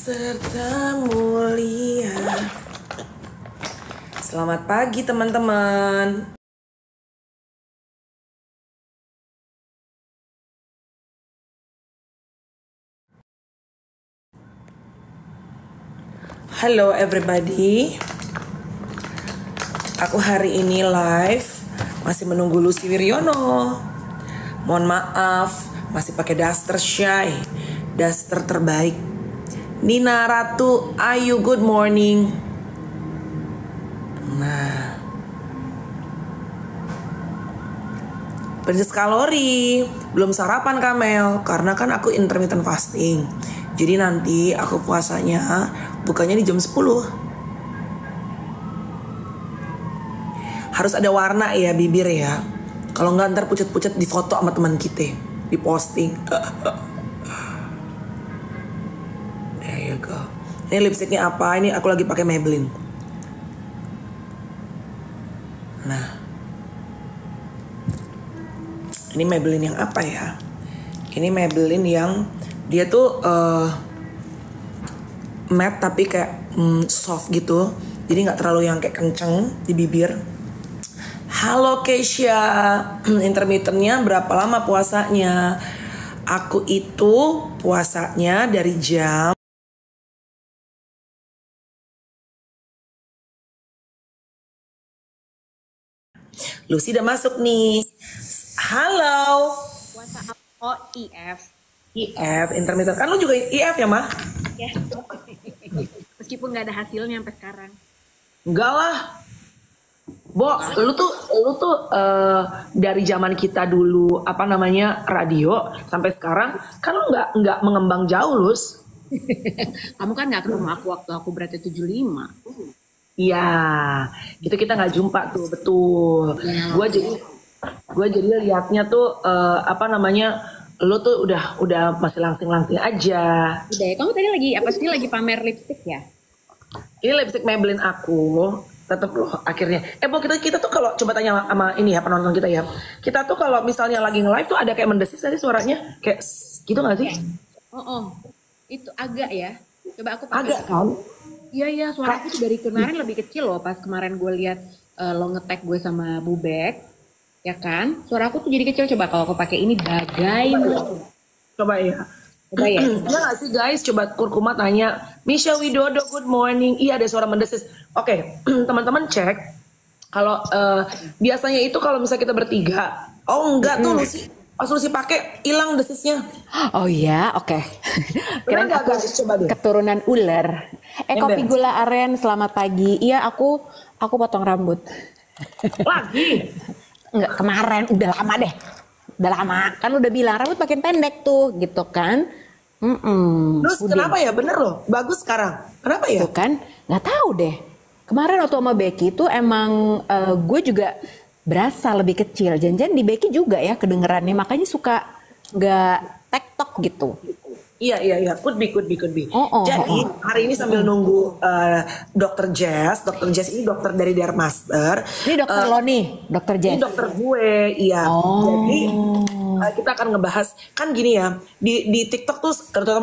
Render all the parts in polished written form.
serta mulia. Selamat pagi teman-teman. Halo everybody. Aku hari ini live masih menunggu Lucy Wiryono. Mohon maaf, masih pakai daster shy, daster terbaik. Nina Ratu, Ayu, good morning. Nah, Princess Kalori, belum sarapan Kamel, karena kan aku intermittent fasting. Jadi nanti aku puasanya bukanya di jam 10. Harus ada warna ya bibir ya. Kalau nggak ntar pucet-pucet di foto sama teman kita, di posting. There you go. Ini lipstiknya apa? Ini aku lagi pakai Maybelline. Nah, ini Maybelline yang apa ya? Ini Maybelline yang dia tuh matte tapi kayak soft gitu. Jadi nggak terlalu yang kayak kenceng di bibir. Halo Keisha, intermittennya berapa lama puasanya? Aku itu puasanya dari jam Lucy udah masuk nih. Halo. WhatsApp. Oh, IF. IF, intermittent. Kan lu juga IF ya, Mah? Ya. Meskipun nggak ada hasilnya sampai sekarang. Enggak lah. Bo, lu tuh dari zaman kita dulu apa namanya radio sampai sekarang kan lu nggak mengembang jauh, Lus. Kamu kan nggak ketemu aku waktu aku beratnya 75. Iya, itu kita nggak jumpa tuh, betul. Ya. Gue jadi liatnya tuh apa namanya, lu tuh udah masih langsing-langsing aja. Udah ya, kamu tadi lagi apa sih, lagi pamer lipstick ya? Ini lipstick Maybelline aku, tetep loh akhirnya. Bo, kita tuh kalau coba tanya sama ini ya penonton kita ya, kita tuh kalau misalnya lagi nge-live tuh ada kayak mendesis tadi suaranya, kayak gitu nggak sih? Oh, itu agak ya. Coba aku pakai. Agak kan? Iya, suara aku tuh dari kemarin lebih kecil loh. Pas kemarin gue lihat lo nge-tag gue sama Bubek, ya kan? Suara aku tuh jadi kecil. Coba kalau aku pakai ini bagai. Coba ya. Coba ya. Iya gak sih guys? Coba Kurkuma tanya, Misha Widodo, good morning. Iya ada suara mendesis. Oke, teman-teman cek. Kalau biasanya itu kalau misalnya kita bertiga, oh enggak tuh Lucy. Pas Lucy pakai hilang desisnya. Oh iya, oke. Kirain Bener aku gak, guys? Coba deh. keturunan ular. Kopi Ember. gula aren, selamat pagi. Iya, aku potong rambut. Lagi? Enggak, kemarin udah lama deh. Udah lama. Kan udah bilang rambut makin pendek tuh, gitu kan. Terus kenapa ya? Bener loh, bagus sekarang. Kenapa ya? Tuh kan, nggak tahu deh. Kemarin waktu sama Becky tuh emang gue juga berasa lebih kecil. Janjian di Becky juga ya kedengerannya, makanya suka nggak tektok gitu. Iya, could be. Jadi hari ini sambil nunggu Dokter Jazz ini dokter dari Dermaster. Ini dokter lo nih, dokter Jess. Ini dokter gue, iya. Jadi kita akan ngebahas kan gini ya di TikTok tuh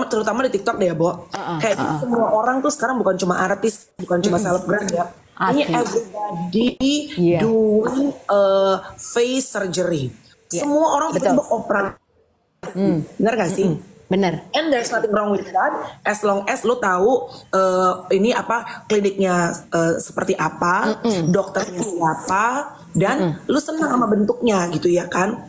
terutama di TikTok deh ya, Bo. Kayak semua orang tuh sekarang bukan cuma artis, bukan cuma selebgram ya. Ini everybody doing face surgery. Semua orang tiba-tiba operasi. Bener gak sih? Bener. And there's nothing wrong with that, as long as lo tahu ini apa kliniknya seperti apa, dokternya siapa, dan lo senang sama bentuknya gitu ya kan.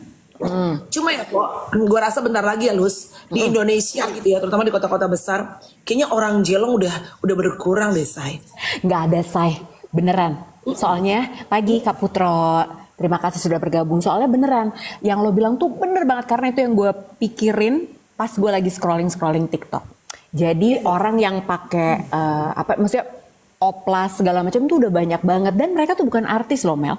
Cuma ya kok, gue rasa bentar lagi ya Lus di Indonesia gitu ya, terutama di kota-kota besar, kayaknya orang jelong udah berkurang deh, Say. Nggak ada, Say, beneran. Soalnya pagi Kak Putro, terima kasih sudah bergabung. Soalnya beneran, yang lo bilang tuh bener banget, karena itu yang gue pikirin pas gue lagi scrolling TikTok. Jadi orang yang pakai maksudnya oplas segala macam tuh udah banyak banget, dan mereka tuh bukan artis loh, Mel.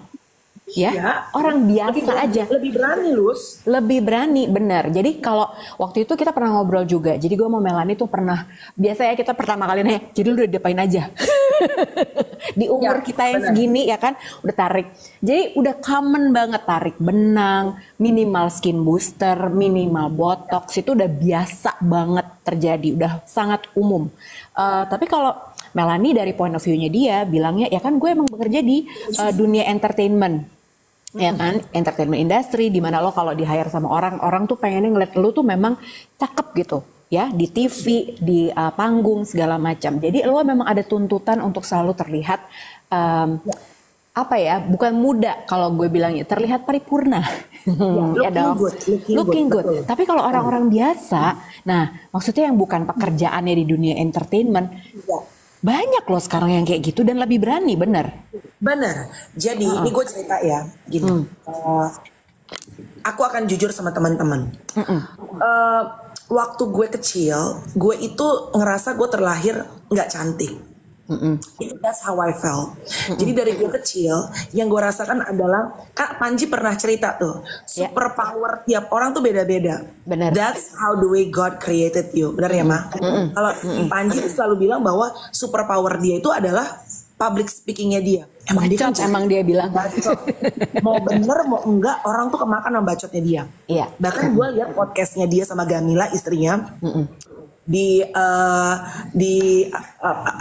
Ya, orang biasa aja. Lebih berani, Lus. Lebih berani, bener. Jadi kalau waktu itu kita pernah ngobrol juga. Jadi gue sama Melanie tuh pernah, biasa ya kita pertama kali nih, jadi lu udah diapain aja. Di umur kita yang segini ya kan, udah tarik. Jadi udah common banget tarik benang, minimal skin booster, minimal botox itu udah biasa banget terjadi, udah sangat umum. Tapi kalau Melanie dari point of view-nya dia bilangnya ya kan gue emang bekerja di dunia entertainment. Ya kan, entertainment industry di mana lo kalau di hire sama orang tuh pengennya ngeliat lo tuh memang cakep gitu ya, di TV, di panggung segala macam. Jadi lo memang ada tuntutan untuk selalu terlihat apa ya, bukan muda kalau gue bilangnya, terlihat paripurna. Ya dong, looking good. Tapi kalau orang-orang biasa, nah maksudnya yang bukan pekerjaannya di dunia entertainment, banyak loh sekarang yang kayak gitu dan lebih berani, bener. Bener. Jadi ini gue cerita ya, gini. Aku akan jujur sama teman-teman. Waktu gue kecil, gue itu ngerasa gue terlahir nggak cantik. That's how I felt. Jadi dari gue kecil, yang gue rasakan adalah, Kak Panji pernah cerita tuh, super power tiap orang tuh beda-beda. That's how the way God created you. Benar ya, Ma? Kalau Panji selalu bilang bahwa super power dia itu adalah public speakingnya dia. Emang dia bilang. Mau bener mau enggak, orang tuh kemakan sama bacotnya dia. Iya. Bahkan gue lihat podcastnya dia sama Gamila istrinya.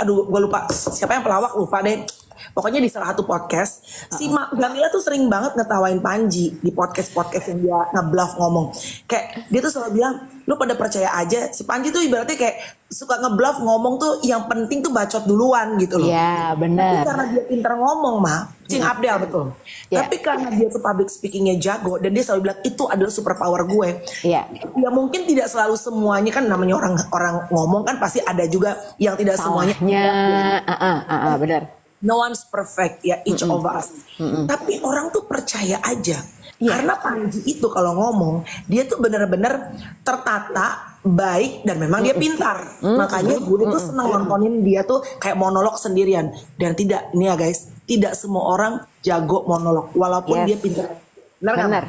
Aduh gue lupa siapa yang pelawak, lupa deh. Pokoknya di salah satu podcast si Gamila tuh sering banget ngetawain Panji di podcast yang dia ngebluff ngomong. Kayak dia tuh selalu bilang, lu pada percaya aja. Si Panji tuh ibaratnya kayak suka ngebluff ngomong tuh yang penting tuh bacot duluan gitu loh. Iya benar. Tapi karena dia pintar ngomong Cing Abdel betul. Tapi karena dia tuh public speakingnya jago dan dia selalu bilang itu adalah super power gue. Ya mungkin tidak selalu semuanya kan, namanya orang ngomong kan pasti ada juga yang tidak semuanya. Benar. No one's perfect ya, each of us. Tapi orang tuh percaya aja. Karena Panji itu kalau ngomong, dia tuh benar-benar tertata, baik, dan memang dia pintar. Makanya gue tuh seneng nontonin dia tuh kayak monolog sendirian. Dan tidak, ini ya guys, tidak semua orang jago monolog, walaupun dia pintar. Benar.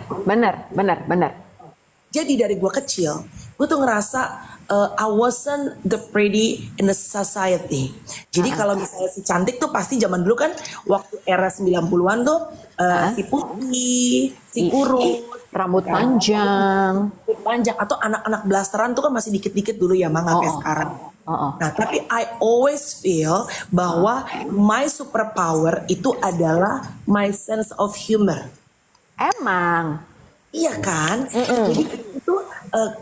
Jadi dari gue kecil, gue tuh ngerasa I wasn't the pretty in the society. Jadi kalau misalnya si cantik tuh pasti zaman dulu kan waktu era 90-an tuh si putih, si kurus, rambut panjang atau anak-anak blasteran tuh kan masih dikit-dikit dulu ya, nggak kayak sekarang. Nah tapi I always feel bahwa my superpower itu adalah my sense of humor. Emang? Iya kan? Jadi itu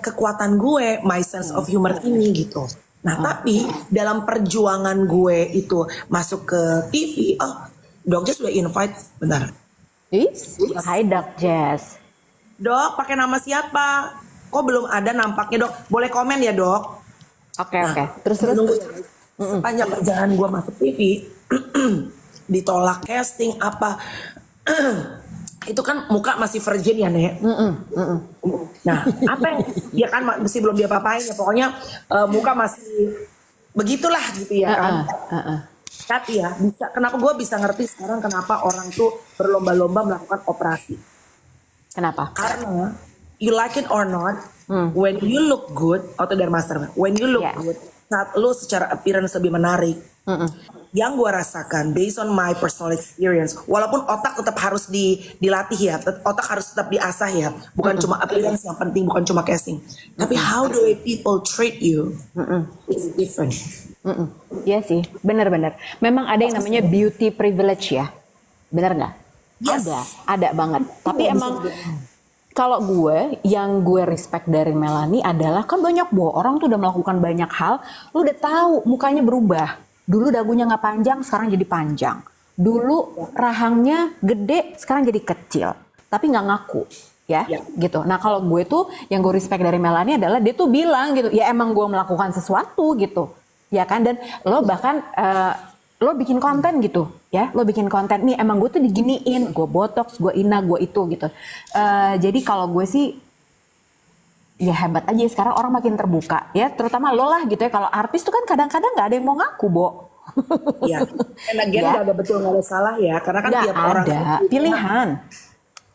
kekuatan gue, my sense of humor ini gitu. Nah tapi dalam perjuangan gue itu masuk ke TV, Dok Jess udah invite, benar? Hai Dok Jess. Dok, pakai nama siapa? Kok belum ada nampaknya, Dok? Boleh komen ya, Dok? Oke. Terus. Sepanjang perjalanan gue masuk TV, ditolak casting apa, itu kan muka masih virgin ya, Nek. Nah, apa yang ya kan masih belum diapa-apain ya, pokoknya muka masih begitulah gitu ya kan. Tapi ya kenapa gue bisa ngerti sekarang kenapa orang tuh berlomba-lomba melakukan operasi. Kenapa? Karena you like it or not, when you look good, atau dari master, when you look good, saat lo secara appearance lebih menarik, yang gue rasakan based on my personal experience, walaupun otak tetap harus dilatih ya, otak harus tetap diasah ya, bukan cuma appearance yang penting, bukan cuma casing, tapi how the way people treat you is different. Iya sih, benar-benar. Memang ada yang namanya beauty privilege ya, benar nggak? Yes. Ada banget. Tapi emang kalau yang gue respect dari Melanie adalah kan banyak orang tuh udah melakukan banyak hal, lu udah tahu mukanya berubah. Dulu dagunya nggak panjang, sekarang jadi panjang. Dulu rahangnya gede, sekarang jadi kecil. Tapi nggak ngaku, ya, gitu. Nah kalau gue tuh, yang gue respect dari Melanie adalah dia tuh bilang gitu, ya emang gue melakukan sesuatu gitu, ya kan. Dan lo bahkan lo bikin konten gitu, ya. Lo bikin konten nih, emang gue tuh diginiin, gue botox, gue gue itu gitu. Jadi kalau gue sih, ya hebat aja sekarang orang makin terbuka ya, terutama lo lah gitu ya. Kalau artis tuh kan kadang-kadang nggak ada yang mau ngaku, Bo. Iya, lagian nggak ada betul nggak ada salah ya, karena kan tiap orang ada pilihan.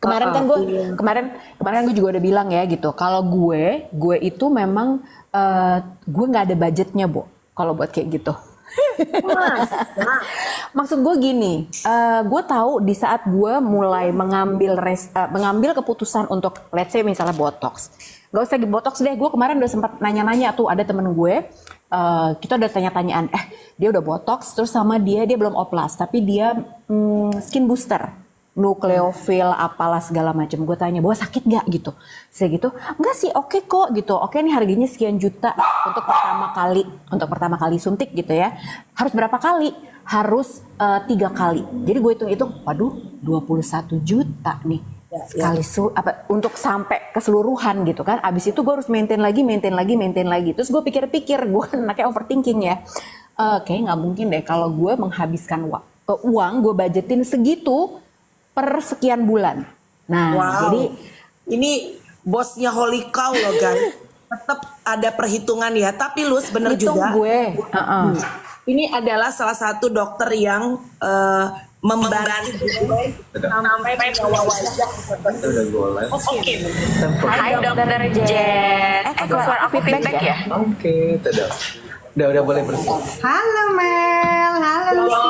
Kemarin kan kemarin gue juga udah bilang ya gitu. Kalau gue itu memang gue nggak ada budgetnya, Bo. Kalau buat kayak gitu. Maksud gue gini, gue tahu di saat gue mulai mengambil keputusan untuk let's say misalnya botox, gak usah di botox deh. Gue kemarin udah sempat nanya-nanya tuh, ada temen gue, kita udah tanya-tanyaan, dia udah botox, terus sama dia belum oplas, tapi dia skin booster, nukleofil apalah segala macam. Gue tanya, bahwa sakit gak gitu? Saya gitu, enggak sih, oke kok gitu. Oke, ini harganya sekian juta untuk pertama kali suntik gitu ya. Harus berapa kali? Harus 3 kali. Jadi gue hitung-hitung, waduh 21 juta nih sekali untuk sampai keseluruhan gitu kan. Abis itu gue harus maintain lagi. Terus gue pikir-pikir, gue kan anaknya overthinking ya. Kayaknya nggak mungkin deh kalau gue menghabiskan uang, gue budgetin segitu per sekian bulan. Nah, jadi ini bosnya Holy Cow loh guys. Tetap ada perhitungan ya. Tapi lu bener juga. Gue. Ini adalah salah satu dokter yang membantu sampai bawa wajah. Oke. Hai dokter Jess. Suara aku feedback ya? Oke, udah boleh bersih. Halo Mel, halo Lucy.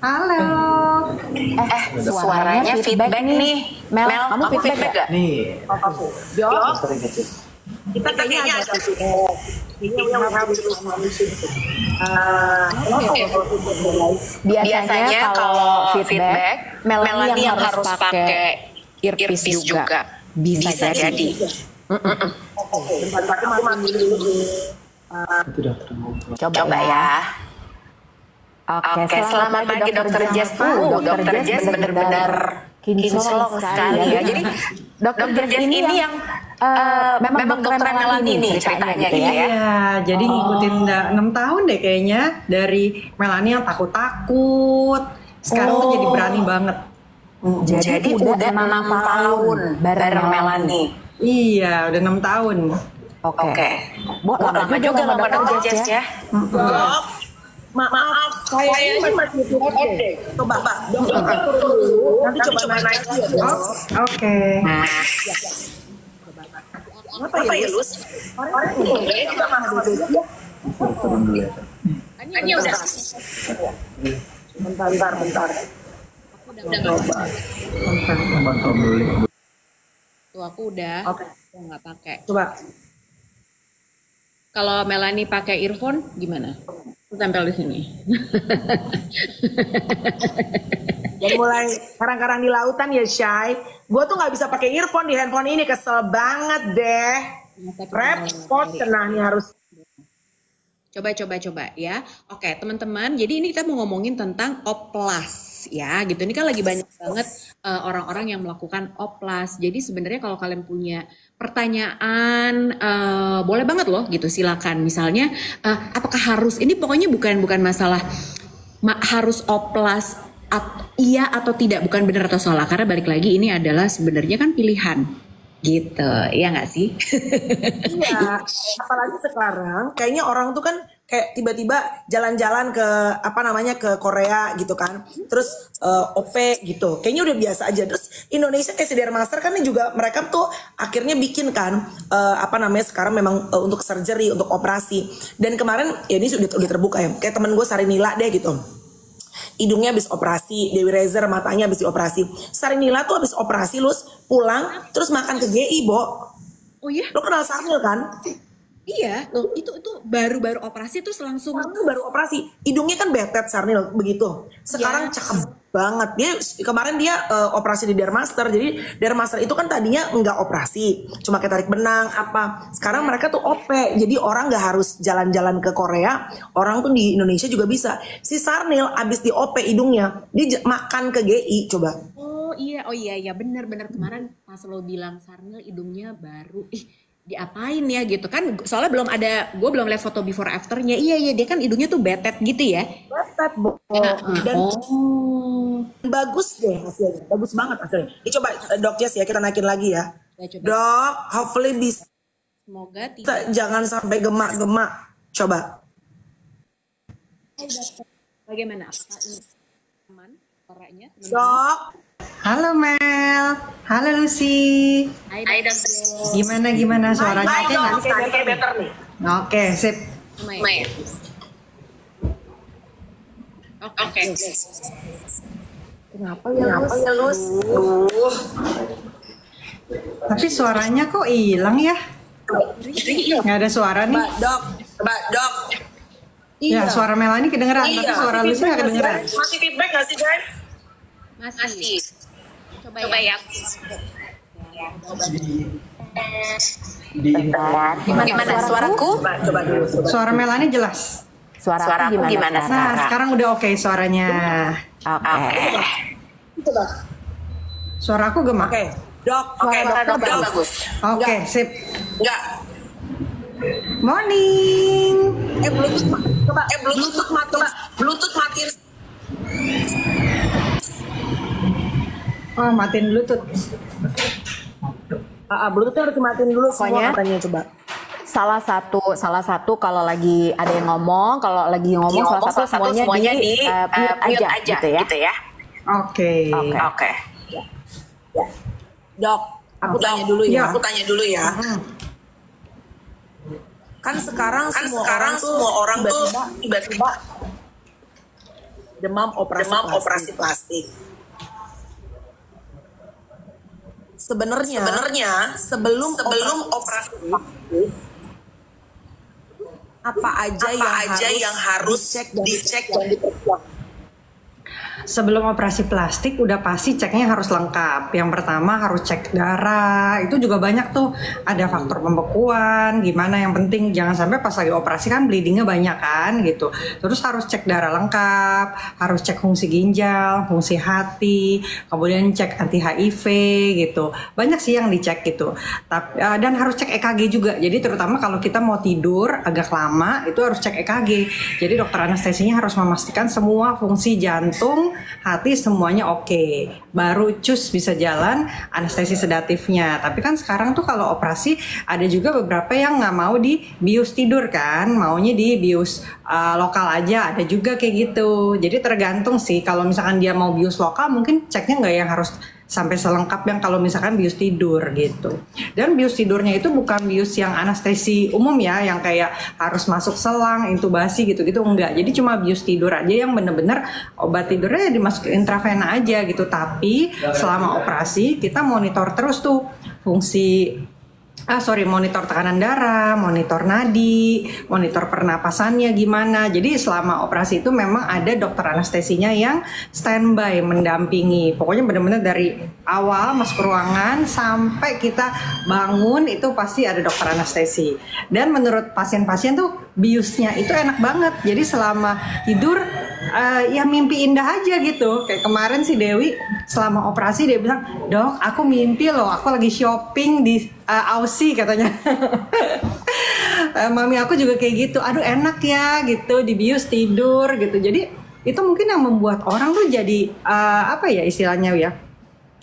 Halo. Suaranya feedback nih. Mel, kamu feedback gak? Nih. Kita kayaknya ada biasanya kalau feedback Melanie yang harus pakai earpiece juga. Bisa jadi. Coba ya. Oke, selamat pagi Dokter Jess. Dokter Jess benar-benar kinclong sekali ya. Jadi Dokter Jess ini yang memang dokter Melanie nih ceritanya gitu ya. Iya, jadi ngikutin 6 tahun deh kayaknya. Dari Melanie yang takut-takut, sekarang tuh jadi berani banget. Jadi udah 6 tahun bareng Melanie. Iya, udah 6 tahun. Oke. Lama juga sama Dokter Jess ya. Maaf, saya ini masih turun deh. Coba, dokter turun dulu. Nanti coba naik lagi ya, Dok. Oke. Apa ya, Lus? Ini juga mahal dulu. Turun dulu ya. Ini udah. Bentar. Coba. Kontrol dulu. Tuh aku udah. Oke. Aku nggak pakai. Coba. Kalau Melanie pakai earphone gimana? Aku tempel di sini. Dan mulai karang-karang di lautan ya, Shay. Gue tuh nggak bisa pakai earphone di handphone ini, kesel banget deh. Repot nih harus. Coba ya. Oke, teman-teman. Jadi ini kita mau ngomongin tentang oplas ya, gitu. Ini kan lagi banyak banget orang-orang yang melakukan oplas. Jadi sebenarnya kalau kalian punya pertanyaan, boleh banget loh, gitu. Silakan. Misalnya, apakah harus? Ini pokoknya bukan masalah harus oplas. Iya atau tidak, bukan benar atau salah. Karena balik lagi ini adalah sebenarnya kan pilihan. Gitu, ya nggak sih? Iya, apalagi sekarang kayaknya orang tuh kan kayak tiba-tiba jalan-jalan ke ke Korea gitu kan, terus OP gitu, kayaknya udah biasa aja. Terus Indonesia kayak Dermaster kan juga mereka tuh akhirnya bikin kan sekarang memang untuk surgery, untuk operasi. Dan kemarin ya ini udah terbuka ya, kayak temen gue Sarinila deh gitu. Hidungnya habis operasi, Dewi Rezer matanya habis dioperasi. Sarinila tuh habis operasi pulang terus makan ke GI, Bo. Oh iya? Lo kenal Sarnil kan? Iya, loh itu baru operasi terus langsung. Sarnil baru operasi. Hidungnya kan betet Sarnil begitu. Sekarang cakep banget. Kemarin dia operasi di Dermaster. Jadi Dermaster itu kan tadinya nggak operasi, cuma kayak tarik benang apa. Sekarang mereka tuh OP. Jadi orang nggak harus jalan-jalan ke Korea. Orang tuh di Indonesia juga bisa. Si Sarnil abis di OP hidungnya, dia makan ke GI coba. Oh iya benar kemarin pas lo bilang Sarnil hidungnya baru. Diapain ya gitu kan, soalnya gue belum lihat foto before afternya. Iya dia kan hidungnya tuh betet gitu ya. Betet, Bo. Dan bagus deh hasilnya, bagus banget hasilnya. Ini coba Dok Jess ya, kita naikin lagi ya. Dok, hopefully bisa. Semoga tidak. Jangan sampai gemak-gemak. Coba. Bagaimana? Apakah ini aman suaranya? Dok. Halo Mel, halo Lucy. Hai dokter. Gimana suaranya? Kayak better nih. Oke, sip. Lumayan. Oke. Kenapa ya Lus? Tapi suaranya kok hilang ya? Nggak ada suara nih. Mbak Dok. Ya, suara Melani kedengeran, tapi suara Lucy nggak kedengeran. Masih feedback nggak sih guys? Masih. Coba ya. Gimana suaraku? Coba dulu. Suara Melani jelas. Suaraku gimana Nah, sekarang udah oke suaranya. Oke. Coba. Suaraku gemak. Oke. Dok. Oke, Dok bagus. Oke, sip. Enggak. Morning. Bluetooth matiin. Oh, matiin Bluetooth. Bluetoothnya harus dimatiin dulu Pokoknya, semua katanya coba. Salah satu kalau lagi ada yang ngomong, kalau lagi ngomong salah satu semuanya di mute aja gitu ya. Oke. Dok, aku tanya dulu ya. Hmm. Kan sekarang semua orang tuh tiba-tiba demam operasi plastik. Sebenarnya sebelum operasi plastik, apa aja yang harus dicek dan diperiksa? Sebelum operasi plastik udah pasti ceknya harus lengkap. Yang pertama harus cek darah. Itu juga banyak tuh. Ada faktor pembekuan. Gimana yang penting jangan sampai pas lagi operasi kan bleedingnya banyak kan gitu. Terus harus cek darah lengkap. Harus cek fungsi ginjal, fungsi hati. Kemudian cek anti HIV gitu. Banyak sih yang dicek gitu. Dan harus cek EKG juga. Jadi terutama kalau kita mau tidur agak lama itu harus cek EKG. Jadi dokter anestesinya harus memastikan semua fungsi jantung, hati semuanya oke. Baru cus bisa jalan anestesi sedatifnya. Tapi kan sekarang tuh kalau operasi ada juga beberapa yang nggak mau di bius tidur kan, maunya di bius lokal aja. Ada juga kayak gitu. Jadi tergantung sih. Kalau misalkan dia mau bius lokal mungkin ceknya nggak yang harus sampai selengkap yang kalau misalkan bius tidur gitu. Dan bius tidurnya itu bukan bius yang anestesi umum ya, yang kayak harus masuk selang, intubasi gitu-gitu enggak. Jadi cuma bius tidur aja yang bener-bener obat tidurnya dimasukin intravena aja gitu. Tapi selama operasi kita monitor terus tuh fungsi monitor tekanan darah, monitor nadi, monitor pernapasannya gimana. Jadi selama operasi itu memang ada dokter anestesinya yang standby mendampingi. Pokoknya benar-benar dari awal masuk ruangan sampai kita bangun itu pasti ada dokter anestesi. Dan menurut pasien-pasien tuh biusnya itu enak banget. Jadi selama tidur ya mimpi indah aja gitu. Kayak kemarin si Dewi selama operasi dia bilang, "Dok, aku mimpi loh, aku lagi shopping di Aussie," katanya. Mami aku juga kayak gitu. Aduh enak ya gitu, dibius tidur gitu. Jadi itu mungkin yang membuat orang tuh jadi apa ya istilahnya ya,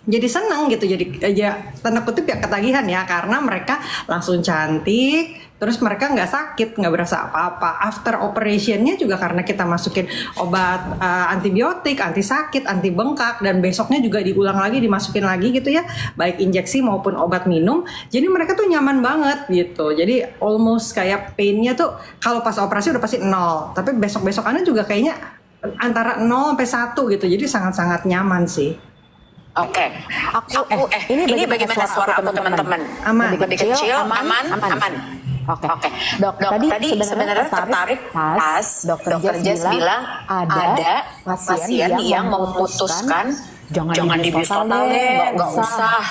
jadi seneng gitu, jadi ya tanda kutip ya ketagihan ya, karena mereka langsung cantik, terus mereka nggak sakit, nggak berasa apa-apa. After operationnya juga karena kita masukin obat antibiotik, anti sakit, anti bengkak, dan besoknya juga diulang lagi, dimasukin lagi gitu ya, baik injeksi maupun obat minum. Jadi mereka tuh nyaman banget gitu. Jadi almost kayak painnya tuh kalau pas operasi udah pasti 0, tapi besok-besokannya juga kayaknya antara 0 sampai 1 gitu. Jadi sangat-sangat nyaman sih. Oke. Ini bagaimana suara aku teman-teman? Aman. Lebih kecil, aman. Oke. Dok, tadi sebenarnya tertarik pas dokter Jess bilang ada pasien yang memutuskan jangan dibius total deh, nggak usah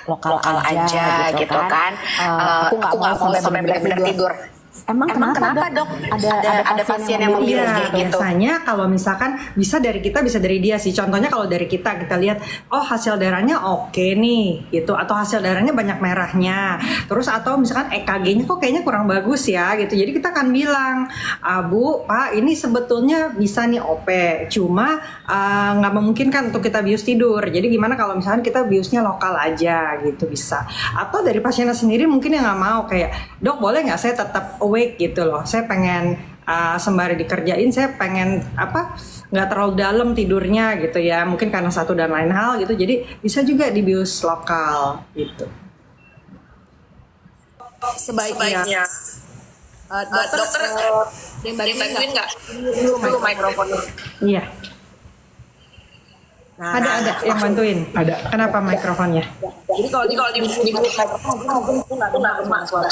lokal aja gitu kan. Aku nggak mau sampai benar-benar tidur. Emang kenapa dok? Ada pasien yang memilih kayak gitu? Biasanya kalau misalkan bisa dari kita, bisa dari dia sih. Contohnya kalau dari kita lihat, oh hasil darahnya oke nih gitu, atau hasil darahnya banyak merahnya. Terus atau misalkan EKG-nya kok kayaknya kurang bagus ya gitu. Jadi kita akan bilang, Bu, Pak, ini sebetulnya bisa nih OP, cuma nggak memungkinkan untuk kita bius tidur. Jadi gimana kalau misalkan kita biusnya lokal aja gitu, bisa. Atau dari pasiennya sendiri mungkin yang nggak mau, kayak, Dok boleh nggak saya tetap awake gitu loh, saya pengen sembari dikerjain, saya pengen nggak terlalu dalam tidurnya gitu ya, mungkin karena satu dan lain hal gitu. Jadi bisa juga dibius lokal gitu. Sebaiknya Dokter, bantuin nggak? Dulu mikrofonnya. Iya. Nah, Ada yang bantuin. Ada. Kenapa mikrofonnya? Jadi kalau di mikrofon mungkin aku nggak dengar suara.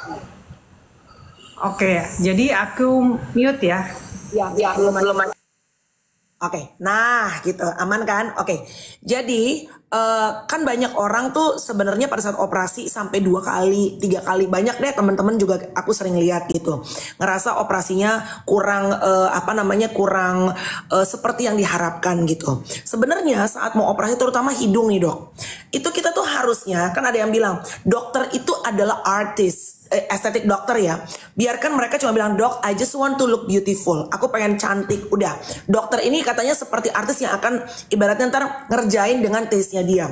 Oke, jadi aku mute ya. Ya, belum. Oke, nah gitu, aman kan? Oke, jadi kan banyak orang tuh sebenarnya pada saat operasi sampai 2 kali, 3 kali, banyak deh teman-teman juga aku sering lihat gitu, ngerasa operasinya kurang kurang seperti yang diharapkan gitu. Sebenarnya saat mau operasi terutama hidung nih dok, itu kita tuh harusnya kan ada yang bilang dokter itu adalah artis. Estetik dokter ya, biarkan mereka cuma bilang dok I just want to look beautiful, aku pengen cantik, udah. Dokter ini katanya seperti artis yang akan ibaratnya ntar ngerjain dengan taste-nya dia.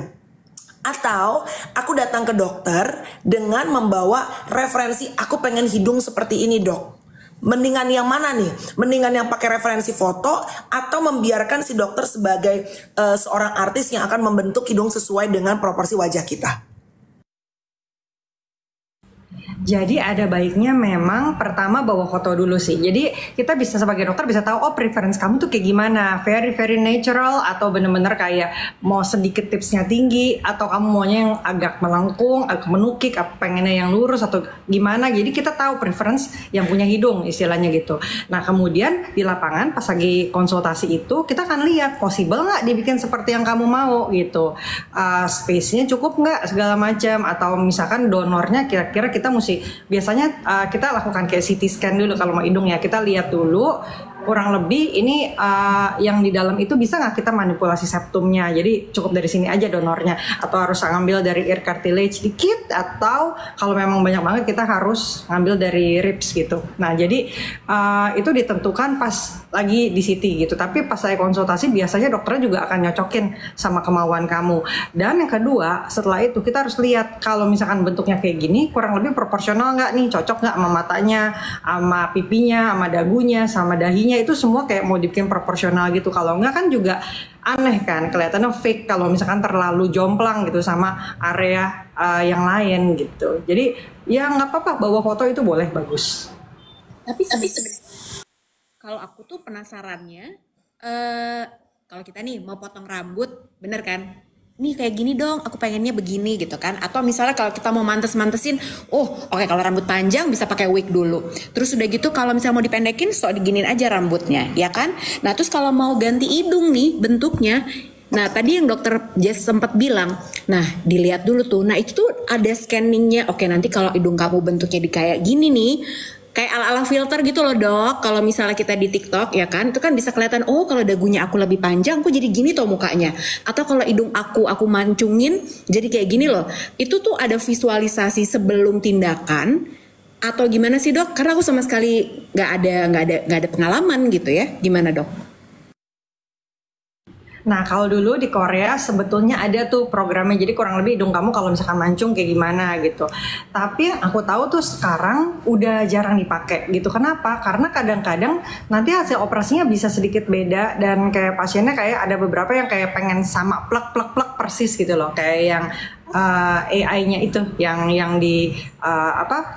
Atau aku datang ke dokter dengan membawa referensi, aku pengen hidung seperti ini dok. Mendingan yang mana nih? Mendingan yang pakai referensi foto atau membiarkan si dokter sebagai seorang artis yang akan membentuk hidung sesuai dengan proporsi wajah kita? Jadi ada baiknya memang pertama bawa foto dulu sih. Jadi kita bisa sebagai dokter bisa tahu oh preference kamu tuh kayak gimana, very natural atau bener-bener kayak mau sedikit tipsnya tinggi atau kamu maunya yang agak melengkung, agak menukik, apa pengennya yang lurus atau gimana. Jadi kita tahu preference yang punya hidung istilahnya gitu. Nah kemudian di lapangan pas lagi konsultasi itu kita akan lihat possible nggak dibikin seperti yang kamu mau gitu. Space-nya cukup nggak segala macam atau misalkan donornya kira-kira kita mesti biasanya kita lakukan kayak CT scan dulu kalau mau hidung ya, kita lihat dulu kurang lebih ini yang di dalam itu bisa nggak kita manipulasi septumnya, jadi cukup dari sini aja donornya atau harus ngambil dari ear cartilage dikit atau kalau memang banyak banget kita harus ngambil dari ribs gitu. Nah jadi itu ditentukan pas lagi di CT gitu, tapi pas saya konsultasi biasanya dokternya juga akan nyocokin sama kemauan kamu. Dan yang kedua setelah itu kita harus lihat kalau misalkan bentuknya kayak gini kurang lebih proporsional nggak nih, cocok nggak sama matanya, sama pipinya, sama dagunya, sama dahinya, itu semua kayak mau dibikin proporsional gitu. Kalau enggak kan juga aneh kan, kelihatannya fake kalau misalkan terlalu jomplang gitu sama area yang lain gitu. Jadi ya nggak apa-apa bawa foto itu boleh, bagus. Tapi sebenarnya kalau aku tuh penasarannya, kalau kita nih mau potong rambut, bener kan? Nih kayak gini dong, aku pengennya begini gitu kan. Atau misalnya kalau kita mau mantesin, oke, kalau rambut panjang bisa pakai wig dulu. Terus udah gitu kalau misalnya mau dipendekin, diginin aja rambutnya, ya kan? Nah terus kalau mau ganti hidung nih bentuknya, nah tadi yang dokter Jess sempat bilang, nah dilihat dulu tuh. Nah itu tuh ada scanningnya. Oke nanti kalau hidung kamu bentuknya di kayak gini nih, kayak ala-ala filter gitu loh dok. Kalau misalnya kita di TikTok ya kan, itu kan bisa kelihatan kalau dagunya aku lebih panjang, aku jadi gini tuh mukanya. Atau kalau hidung aku mancungin jadi kayak gini loh. Itu tuh ada visualisasi sebelum tindakan atau gimana sih dok? Karena aku sama sekali nggak ada pengalaman gitu ya. Gimana dok? Nah kalau dulu di Korea sebetulnya ada tuh programnya, jadi kurang lebih hidung kamu kalau misalkan mancung kayak gimana gitu. Tapi yang aku tahu tuh sekarang udah jarang dipakai gitu. Kenapa? Karena kadang-kadang nanti hasil operasinya bisa sedikit beda dan kayak pasiennya kayak ada beberapa yang kayak pengen sama plek persis gitu loh, kayak yang AI-nya itu yang di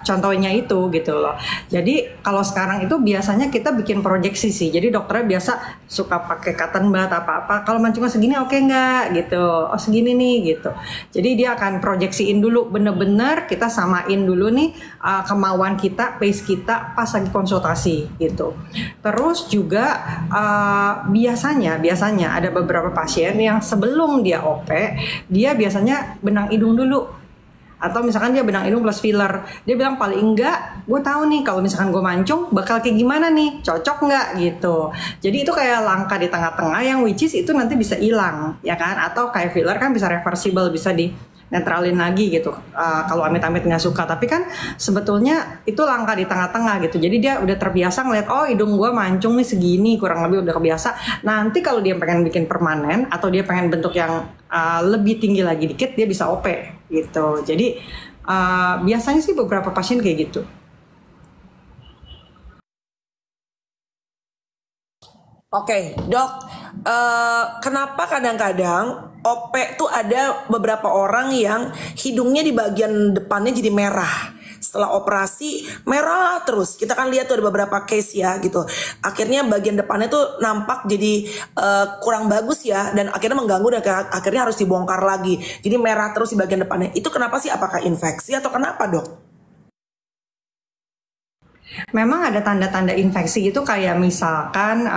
contohnya itu gitu loh. Jadi kalau sekarang itu biasanya kita bikin proyeksi sih. Jadi dokternya biasa suka pakai cotton bud apa kalau mancungnya segini oke nggak gitu, segini nih gitu. Jadi dia akan proyeksiin dulu, bener-bener kita samain dulu nih kemauan kita, pace kita pas lagi konsultasi gitu. Terus juga biasanya ada beberapa pasien yang sebelum dia OP dia biasanya benang hidung dulu, atau misalkan dia benang hidung plus filler. Dia bilang paling enggak gue tahu nih kalau misalkan gue mancung bakal kayak gimana nih, cocok nggak gitu. Jadi itu kayak langkah di tengah-tengah yang which is itu nanti bisa hilang ya kan, atau kayak filler kan bisa reversible, bisa di netralin lagi gitu kalau amit-amit nggak suka. Tapi kan sebetulnya itu langkah di tengah-tengah gitu. Jadi dia udah terbiasa ngeliat hidung gue mancung nih segini, kurang lebih udah kebiasa. Nanti kalau dia pengen bikin permanen atau dia pengen bentuk yang lebih tinggi lagi dikit, dia bisa OP gitu. Jadi biasanya sih beberapa pasien kayak gitu. Oke, dok, kenapa kadang-kadang OP tuh ada beberapa orang yang hidungnya di bagian depannya jadi merah, setelah operasi merah terus. Kita kan lihat tuh ada beberapa case ya gitu. Akhirnya bagian depannya tuh nampak jadi kurang bagus ya, dan akhirnya mengganggu dan akhirnya harus dibongkar lagi. Jadi merah terus di bagian depannya. Itu kenapa sih? Apakah infeksi atau kenapa, Dok? Memang ada tanda-tanda infeksi itu kayak misalkan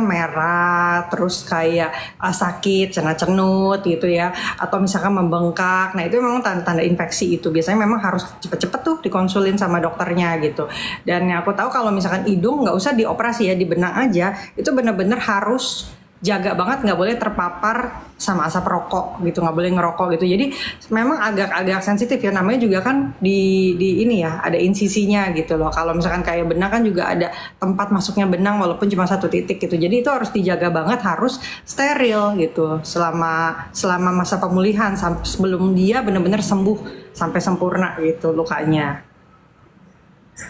merah, terus kayak sakit, cenut-cenut gitu ya, atau misalkan membengkak. Nah itu memang tanda-tanda infeksi itu. Biasanya memang harus cepet-cepet tuh dikonsulin sama dokternya gitu. Dan yang aku tahu kalau misalkan hidung nggak usah dioperasi ya, dibenang aja, itu benar-benar harus jaga banget, nggak boleh terpapar sama asap rokok gitu, nggak boleh ngerokok gitu. Jadi memang agak-agak sensitif ya, namanya juga kan di ini ya ada insisinya gitu loh. Kalau misalkan kayak benang kan juga ada tempat masuknya benang walaupun cuma satu titik gitu. Jadi itu harus dijaga banget, harus steril gitu selama masa pemulihan sebelum dia benar-benar sembuh sampai sempurna gitu lukanya.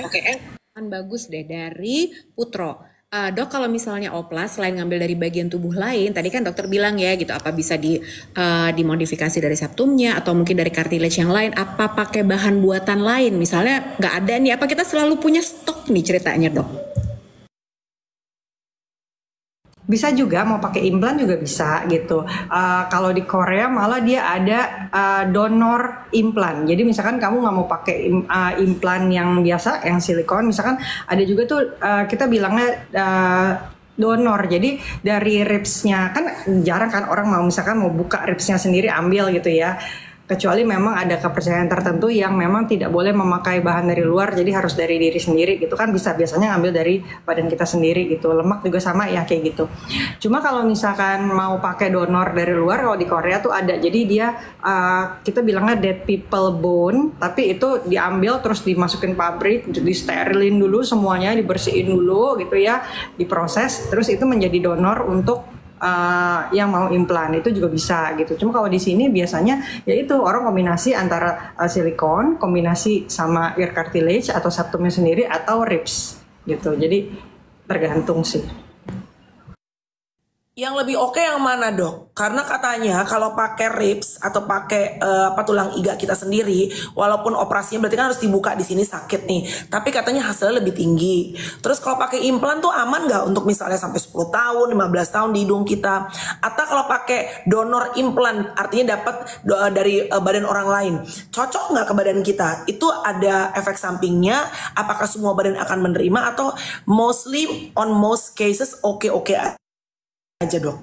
Oke, kan bagus deh dari Putro. Dok, kalau misalnya oplas selain ngambil dari bagian tubuh lain, tadi kan dokter bilang ya gitu, apa bisa dimodifikasi dari septumnya atau mungkin dari cartilage yang lain, apa pakai bahan buatan lain, misalnya nggak ada nih, apa kita selalu punya stok nih ceritanya, Dok? Bisa juga mau pakai implan juga bisa gitu. Kalau di Korea malah dia ada donor implan. Jadi misalkan kamu nggak mau pakai implan yang biasa, yang silikon, misalkan ada juga tuh kita bilangnya donor. Jadi dari ribsnya kan jarang kan orang mau misalkan mau buka ribsnya sendiri ambil gitu ya. Kecuali memang ada kepercayaan tertentu yang memang tidak boleh memakai bahan dari luar, jadi harus dari diri sendiri gitu kan, bisa biasanya ngambil dari badan kita sendiri gitu. Lemak juga sama ya kayak gitu. Cuma kalau misalkan mau pakai donor dari luar, kalau di Korea tuh ada, jadi dia kita bilangnya dead people bone, tapi itu diambil terus dimasukin pabrik, disterilin dulu semuanya, dibersihin dulu gitu ya, diproses, terus itu menjadi donor untuk yang mau implan, itu juga bisa gitu. Cuma kalau di sini biasanya yaitu orang kombinasi antara silikon kombinasi sama ear cartilage atau septumnya sendiri atau ribs gitu. Jadi tergantung sih. Yang lebih oke yang mana, Dok? Karena katanya kalau pakai ribs atau pakai tulang iga kita sendiri, walaupun operasinya berarti kan harus dibuka di sini sakit nih, tapi katanya hasilnya lebih tinggi. Terus kalau pakai implan tuh aman nggak untuk misalnya sampai 10 tahun, 15 tahun di hidung kita? Atau kalau pakai donor implan, artinya dapat dari badan orang lain, cocok nggak ke badan kita? Itu ada efek sampingnya? Apakah semua badan akan menerima atau mostly on most cases oke-oke aja, Dok?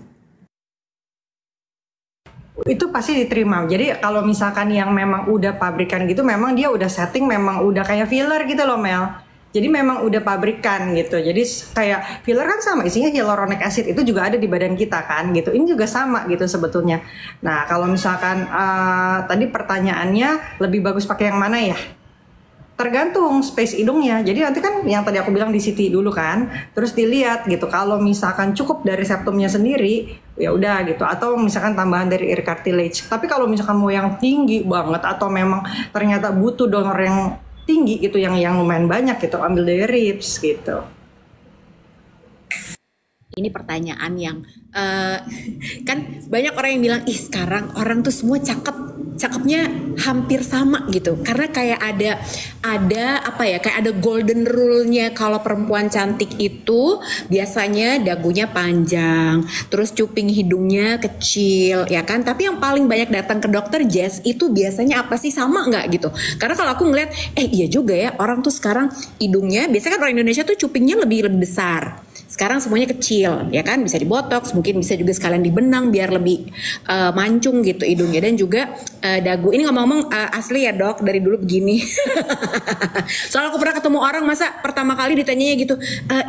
Itu pasti diterima. Jadi kalau misalkan yang memang udah pabrikan gitu, memang dia udah setting, memang udah kayak filler gitu loh, Mel. Jadi memang udah pabrikan gitu. Jadi kayak filler kan sama, isinya hyaluronic acid, itu juga ada di badan kita kan gitu. Ini juga sama gitu sebetulnya. Nah kalau misalkan tadi pertanyaannya lebih bagus pakai yang mana ya? Tergantung space hidungnya. Jadi nanti kan yang tadi aku bilang di CT dulu kan, terus dilihat gitu. Kalau misalkan cukup dari septumnya sendiri, ya udah gitu. Atau misalkan tambahan dari ear cartilage. Tapi kalau misalkan mau yang tinggi banget atau memang ternyata butuh donor yang tinggi gitu, yang lumayan banyak gitu, ambil dari ribs gitu. Ini pertanyaan yang kan banyak orang yang bilang, ih sekarang orang tuh semua cakepnya hampir sama gitu, karena kayak ada apa ya, kayak ada golden rule-nya, kalau perempuan cantik itu biasanya dagunya panjang, terus cuping hidungnya kecil ya kan. Tapi yang paling banyak datang ke dokter Jess itu biasanya apa sih, sama nggak gitu? Karena kalau aku ngeliat iya juga ya, orang tuh sekarang hidungnya, biasanya kan orang Indonesia tuh cupingnya lebih besar, sekarang semuanya kecil ya kan, bisa dibotox, mungkin bisa juga sekalian dibenang biar lebih mancung gitu hidungnya. Dan juga dagu ini ngomong-ngomong asli ya, Dok, dari dulu begini. Soalnya aku pernah ketemu orang, masa pertama kali ditanyanya gitu,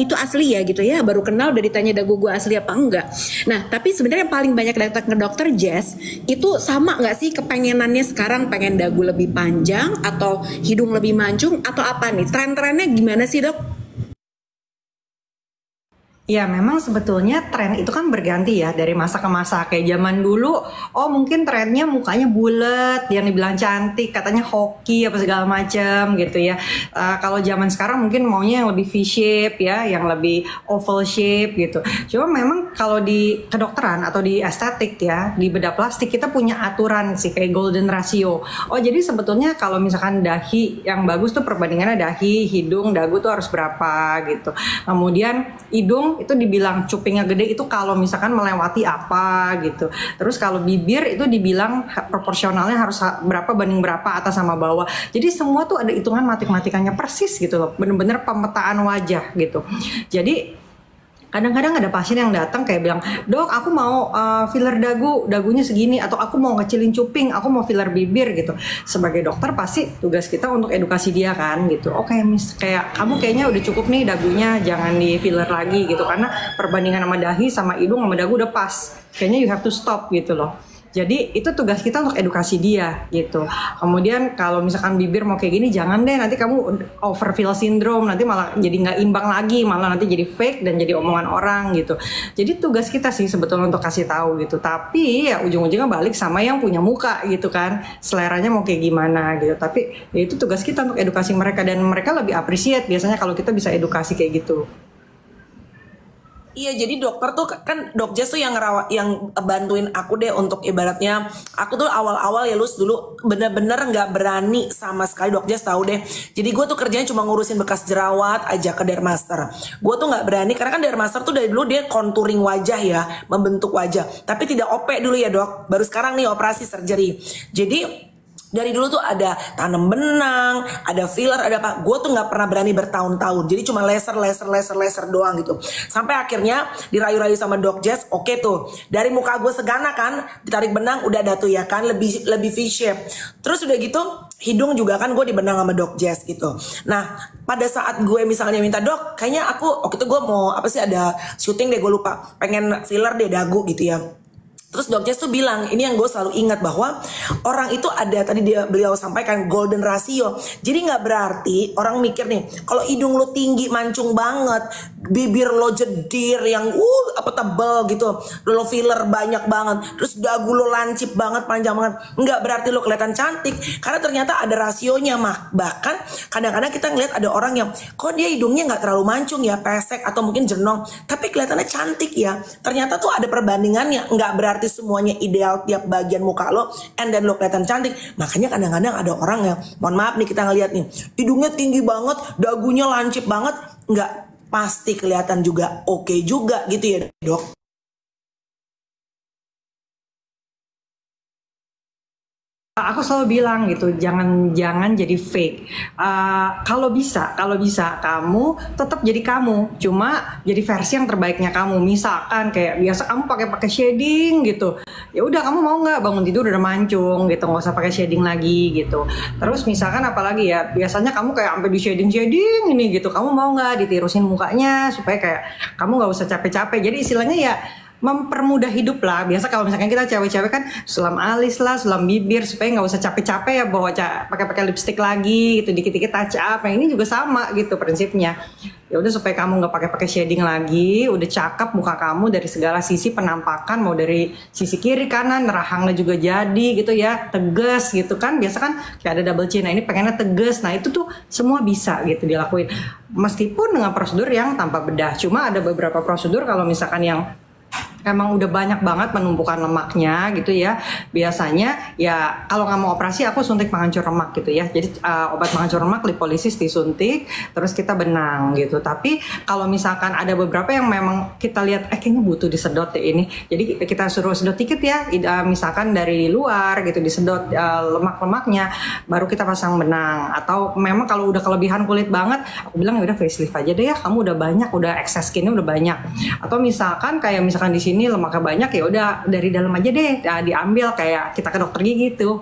itu asli ya gitu ya, baru kenal udah ditanya dagu gue asli apa enggak. Nah tapi sebenarnya yang paling banyak datang ke dokter Jess itu sama nggak sih kepengenannya sekarang, pengen dagu lebih panjang atau hidung lebih mancung atau apa nih, tren-trennya gimana sih, Dok? Ya memang sebetulnya tren itu kan berganti ya dari masa ke masa. Kayak zaman dulu, oh mungkin trennya mukanya bulat, yang dibilang cantik, katanya hoki apa segala macam gitu ya. Kalau zaman sekarang mungkin maunya yang lebih V-shape ya, yang lebih oval shape gitu. Cuma memang kalau di kedokteran atau di estetik ya, di bedah plastik kita punya aturan sih kayak golden ratio. Oh jadi sebetulnya kalau misalkan dahi yang bagus tuh perbandingannya dahi, hidung, dagu tuh harus berapa gitu. Kemudian hidung itu dibilang cupingnya gede itu kalau misalkan melewati apa gitu. Terus kalau bibir itu dibilang proporsionalnya harus berapa banding berapa atas sama bawah. Jadi semua tuh ada hitungan matematikanya persis gitu loh. Bener-bener pemetaan wajah gitu. Jadi kadang-kadang ada pasien yang datang kayak bilang, dok aku mau filler dagunya segini, atau aku mau ngecilin cuping, aku mau filler bibir gitu. Sebagai dokter pasti tugas kita untuk edukasi dia kan gitu. Oke, kayak kamu kayaknya udah cukup nih dagunya, jangan di filler lagi gitu. Karena perbandingan sama dahi sama hidung sama dagu udah pas. Kayaknya you have to stop gitu loh. Jadi itu tugas kita untuk edukasi dia gitu. Kemudian kalau misalkan bibir mau kayak gini, jangan deh nanti kamu overfill syndrome, nanti malah jadi nggak imbang lagi, malah nanti jadi fake dan jadi omongan orang gitu. Jadi tugas kita sih sebetulnya untuk kasih tahu gitu. Tapi ya ujung-ujungnya balik sama yang punya muka gitu kan, seleranya mau kayak gimana gitu. Tapi ya itu tugas kita untuk edukasi mereka, dan mereka lebih appreciate biasanya kalau kita bisa edukasi kayak gitu. Iya, jadi dokter tuh kan Dok Jess tuh yang ngerawat, yang bantuin aku deh untuk ibaratnya aku tuh awal-awal ya Lus dulu bener-bener nggak berani sama sekali, Dok Jess tahu deh. Jadi gue tuh kerjanya cuma ngurusin bekas jerawat aja ke dermaster. Gue tuh nggak berani karena kan dermaster tuh dari dulu dia contouring wajah ya, membentuk wajah. Tapi tidak OP dulu ya dok, baru sekarang nih operasi surgery. Jadi dari dulu tuh ada tanam benang, ada filler, ada apa. Gue tuh nggak pernah berani bertahun-tahun. Jadi cuma laser doang gitu. Sampai akhirnya dirayu-rayu sama Dok Jess. Oke tuh, dari muka gue segana kan, ditarik benang udah ada tuh ya kan, lebih V-shape. Terus udah gitu, hidung juga kan gue dibenang sama Dok Jess gitu. Nah, pada saat gue misalnya minta dok, kayaknya aku waktu itu gue mau apa sih, ada syuting deh gue lupa, pengen filler deh dagu gitu ya. Terus Dok Jess tuh bilang, ini yang gue selalu ingat bahwa orang itu ada, tadi beliau sampaikan golden ratio. Jadi nggak berarti orang mikir nih, kalau hidung lo tinggi mancung banget, bibir lo jedir yang apa tebel gitu, lo filler banyak banget, terus dagu lo lancip banget, panjang banget, nggak berarti lo kelihatan cantik. Karena ternyata ada rasionya mah. Bahkan kadang-kadang kita ngeliat ada orang yang kok dia hidungnya nggak terlalu mancung ya, pesek atau mungkin jenong, tapi kelihatannya cantik ya. Ternyata tuh ada perbandingannya. Nggak berarti semuanya ideal tiap bagian muka lo and then lo kelihatan cantik. Makanya kadang-kadang ada orang yang, mohon maaf nih, kita ngeliat nih hidungnya tinggi banget, dagunya lancip banget, nggak pasti kelihatan juga oke juga gitu ya dok. Aku selalu bilang gitu, jangan jadi fake. Kalau bisa kamu tetap jadi kamu, cuma jadi versi yang terbaiknya kamu. Misalkan kayak biasa kamu pakai shading gitu, ya udah kamu mau nggak bangun tidur udah mancung gitu, nggak usah pakai shading lagi gitu. Terus misalkan apalagi ya, biasanya kamu kayak sampai di shading ini gitu, kamu mau nggak ditirusin mukanya supaya kayak kamu nggak usah capek-capek. Jadi istilahnya ya mempermudah hidup lah. Biasa kalau misalkan kita cewek-cewek kan sulam alis lah, sulam bibir, supaya nggak usah capek-capek ya bawa pakai lipstick lagi gitu, dikit-dikit touch up. Nah ini juga sama gitu prinsipnya. Ya udah supaya kamu nggak pakai shading lagi, udah cakep muka kamu dari segala sisi penampakan, mau dari sisi kiri kanan, rahangnya juga jadi gitu ya, tegas gitu kan. Biasa kan kayak ada double chin, nah ini pengennya tegas. Nah itu tuh semua bisa gitu dilakuin, meskipun dengan prosedur yang tanpa bedah. Cuma ada beberapa prosedur kalau misalkan yang emang udah banyak banget penumpukan lemaknya gitu ya, biasanya ya kalau nggak mau operasi aku suntik penghancur lemak gitu ya. Jadi obat penghancur lemak lipolisis disuntik, terus kita benang gitu. Tapi kalau misalkan ada beberapa yang memang kita lihat kayaknya butuh disedot deh ini, jadi kita suruh sedot dikit ya, misalkan dari luar gitu disedot lemak-lemaknya, baru kita pasang benang. Atau memang kalau udah kelebihan kulit banget, aku bilang ya udah facelift aja deh ya, kamu udah banyak, udah excess skinnya udah banyak. Atau misalkan kayak misalkan di sini lemaknya banyak, ya udah dari dalam aja deh diambil, kayak kita ke dokter gigi gitu,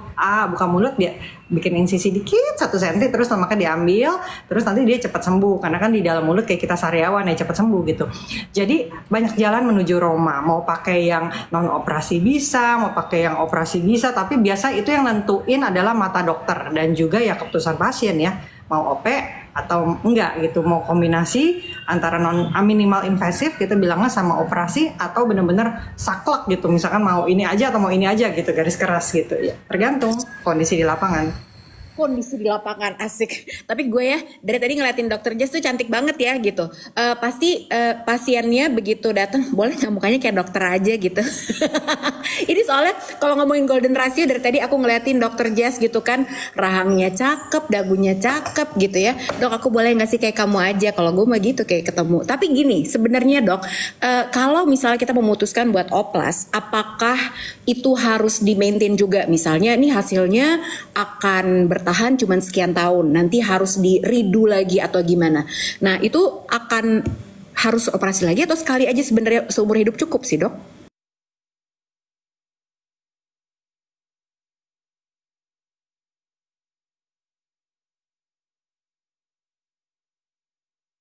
buka mulut dia bikin insisi dikit 1 cm, terus lemaknya diambil, terus nanti dia cepat sembuh karena kan di dalam mulut kayak kita sariawan ya, cepat sembuh gitu. Jadi banyak jalan menuju Roma, mau pakai yang non operasi bisa, mau pakai yang operasi bisa, tapi biasa itu yang nentuin adalah mata dokter dan juga ya keputusan pasien ya. mau OP atau enggak gitu, mau kombinasi antara minimal invasif kita bilangnya sama operasi, atau benar-benar saklek gitu, misalkan mau ini aja atau mau ini aja gitu, garis keras gitu ya, tergantung kondisi di lapangan. Kondisi di lapangan asik. Tapi gue ya dari tadi ngeliatin dokter Jess tuh cantik banget ya gitu. Pasti pasiennya begitu datang boleh nggak mukanya kayak dokter aja gitu. Ini soalnya kalau ngomongin golden ratio dari tadi aku ngeliatin dokter Jess gitu kan, rahangnya cakep, dagunya cakep gitu ya. Dok aku boleh nggak sih kayak kamu aja? Kalau gue mah gitu kayak ketemu. Tapi gini sebenarnya dok, kalau misalnya kita memutuskan buat oplas, apakah itu harus di-maintain juga? Misalnya nih hasilnya akan bertahan cuma sekian tahun, nanti harus di redo lagi atau gimana? Nah itu akan harus operasi lagi atau sekali aja sebenarnya seumur hidup cukup sih dok?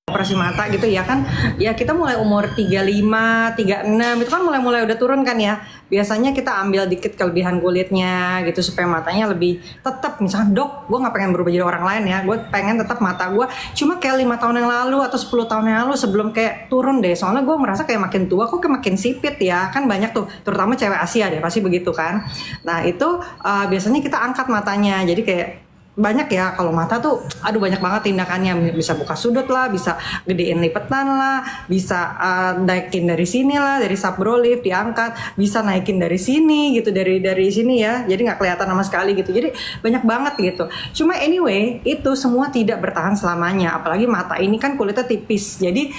Operasi mata gitu ya kan, ya kita mulai umur 35, 36 itu kan mulai udah turun kan ya. Biasanya kita ambil dikit kelebihan kulitnya gitu supaya matanya lebih tetap, misalkan dok gue gak pengen berubah jadi orang lain ya, gue pengen tetap mata gue cuma kayak 5 tahun yang lalu atau 10 tahun yang lalu sebelum kayak turun deh, soalnya gue merasa kayak makin tua kok kayak makin sipit ya, kan banyak tuh terutama cewek Asia deh pasti begitu kan. Nah itu biasanya kita angkat matanya, jadi kayak banyak ya kalau mata tuh aduh banyak banget tindakannya, bisa buka sudut lah, bisa gedein lipetan lah, bisa naikin dari sini lah, dari subrolif diangkat, bisa naikin dari sini gitu, dari sini ya, jadi nggak kelihatan sama sekali gitu, jadi banyak banget gitu. Cuma anyway itu semua tidak bertahan selamanya, apalagi mata ini kan kulitnya tipis, jadi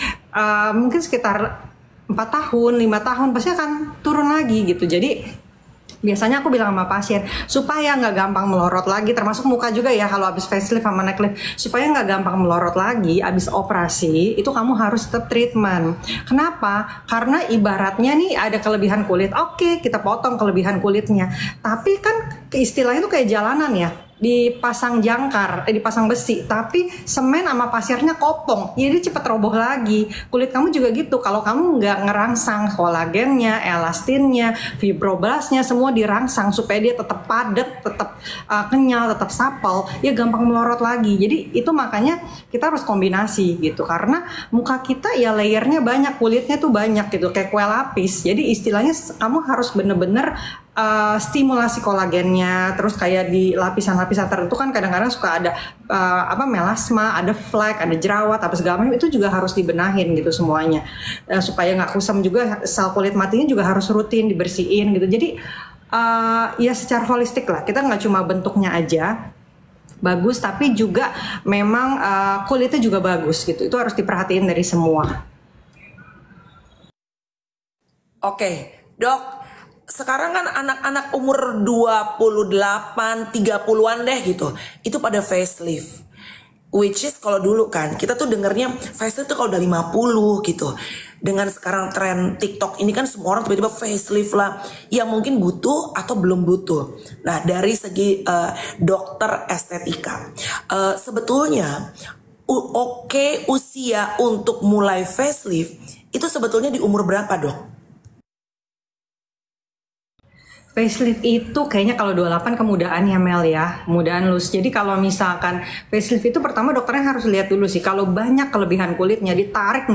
mungkin sekitar 4 tahun 5 tahun pasti akan turun lagi gitu. Jadi biasanya aku bilang sama pasien supaya nggak gampang melorot lagi, termasuk muka juga ya, kalau habis facelift sama neck lift, supaya nggak gampang melorot lagi habis operasi itu kamu harus tetap treatment. Kenapa? Karena ibaratnya nih ada kelebihan kulit, oke kita potong kelebihan kulitnya, tapi kan istilahnya itu kayak jalanan ya, dipasang jangkar, dipasang besi, tapi semen sama pasirnya kopong, jadi cepet roboh lagi. Kulit kamu juga gitu, kalau kamu nggak ngerangsang kolagennya, elastinnya, fibroblastnya, semua dirangsang supaya dia tetap padat, tetap kenyal, tetap supple, ya gampang melorot lagi. Jadi itu makanya kita harus kombinasi gitu, karena muka kita ya layernya banyak, kulitnya tuh banyak gitu, kayak kue lapis. Jadi istilahnya kamu harus bener-bener stimulasi kolagennya, terus kayak di lapisan-lapisan tertentu kan kadang-kadang suka ada melasma, ada flek, ada jerawat, apa segala macam, itu juga harus dibenahin gitu semuanya, supaya nggak kusam juga, sel kulit matinya juga harus rutin dibersihin gitu. Jadi ya secara holistik lah, kita nggak cuma bentuknya aja bagus, tapi juga memang kulitnya juga bagus gitu, itu harus diperhatiin dari semua. Oke, dok. Sekarang kan anak-anak umur 28, 30-an deh gitu, itu pada facelift. Which is kalau dulu kan kita tuh dengernya facelift tuh kalau udah 50 gitu. Dengan sekarang tren TikTok ini kan semua orang tiba-tiba facelift lah, yang mungkin butuh atau belum butuh. Nah dari segi dokter estetika, sebetulnya oke usia untuk mulai facelift itu sebetulnya di umur berapa dok? Facelift itu kayaknya kalau 28 kemudaan ya Mel ya, kemudaan lus. Jadi kalau misalkan facelift itu pertama dokternya harus lihat dulu sih, kalau banyak kelebihan kulitnya, ditarik,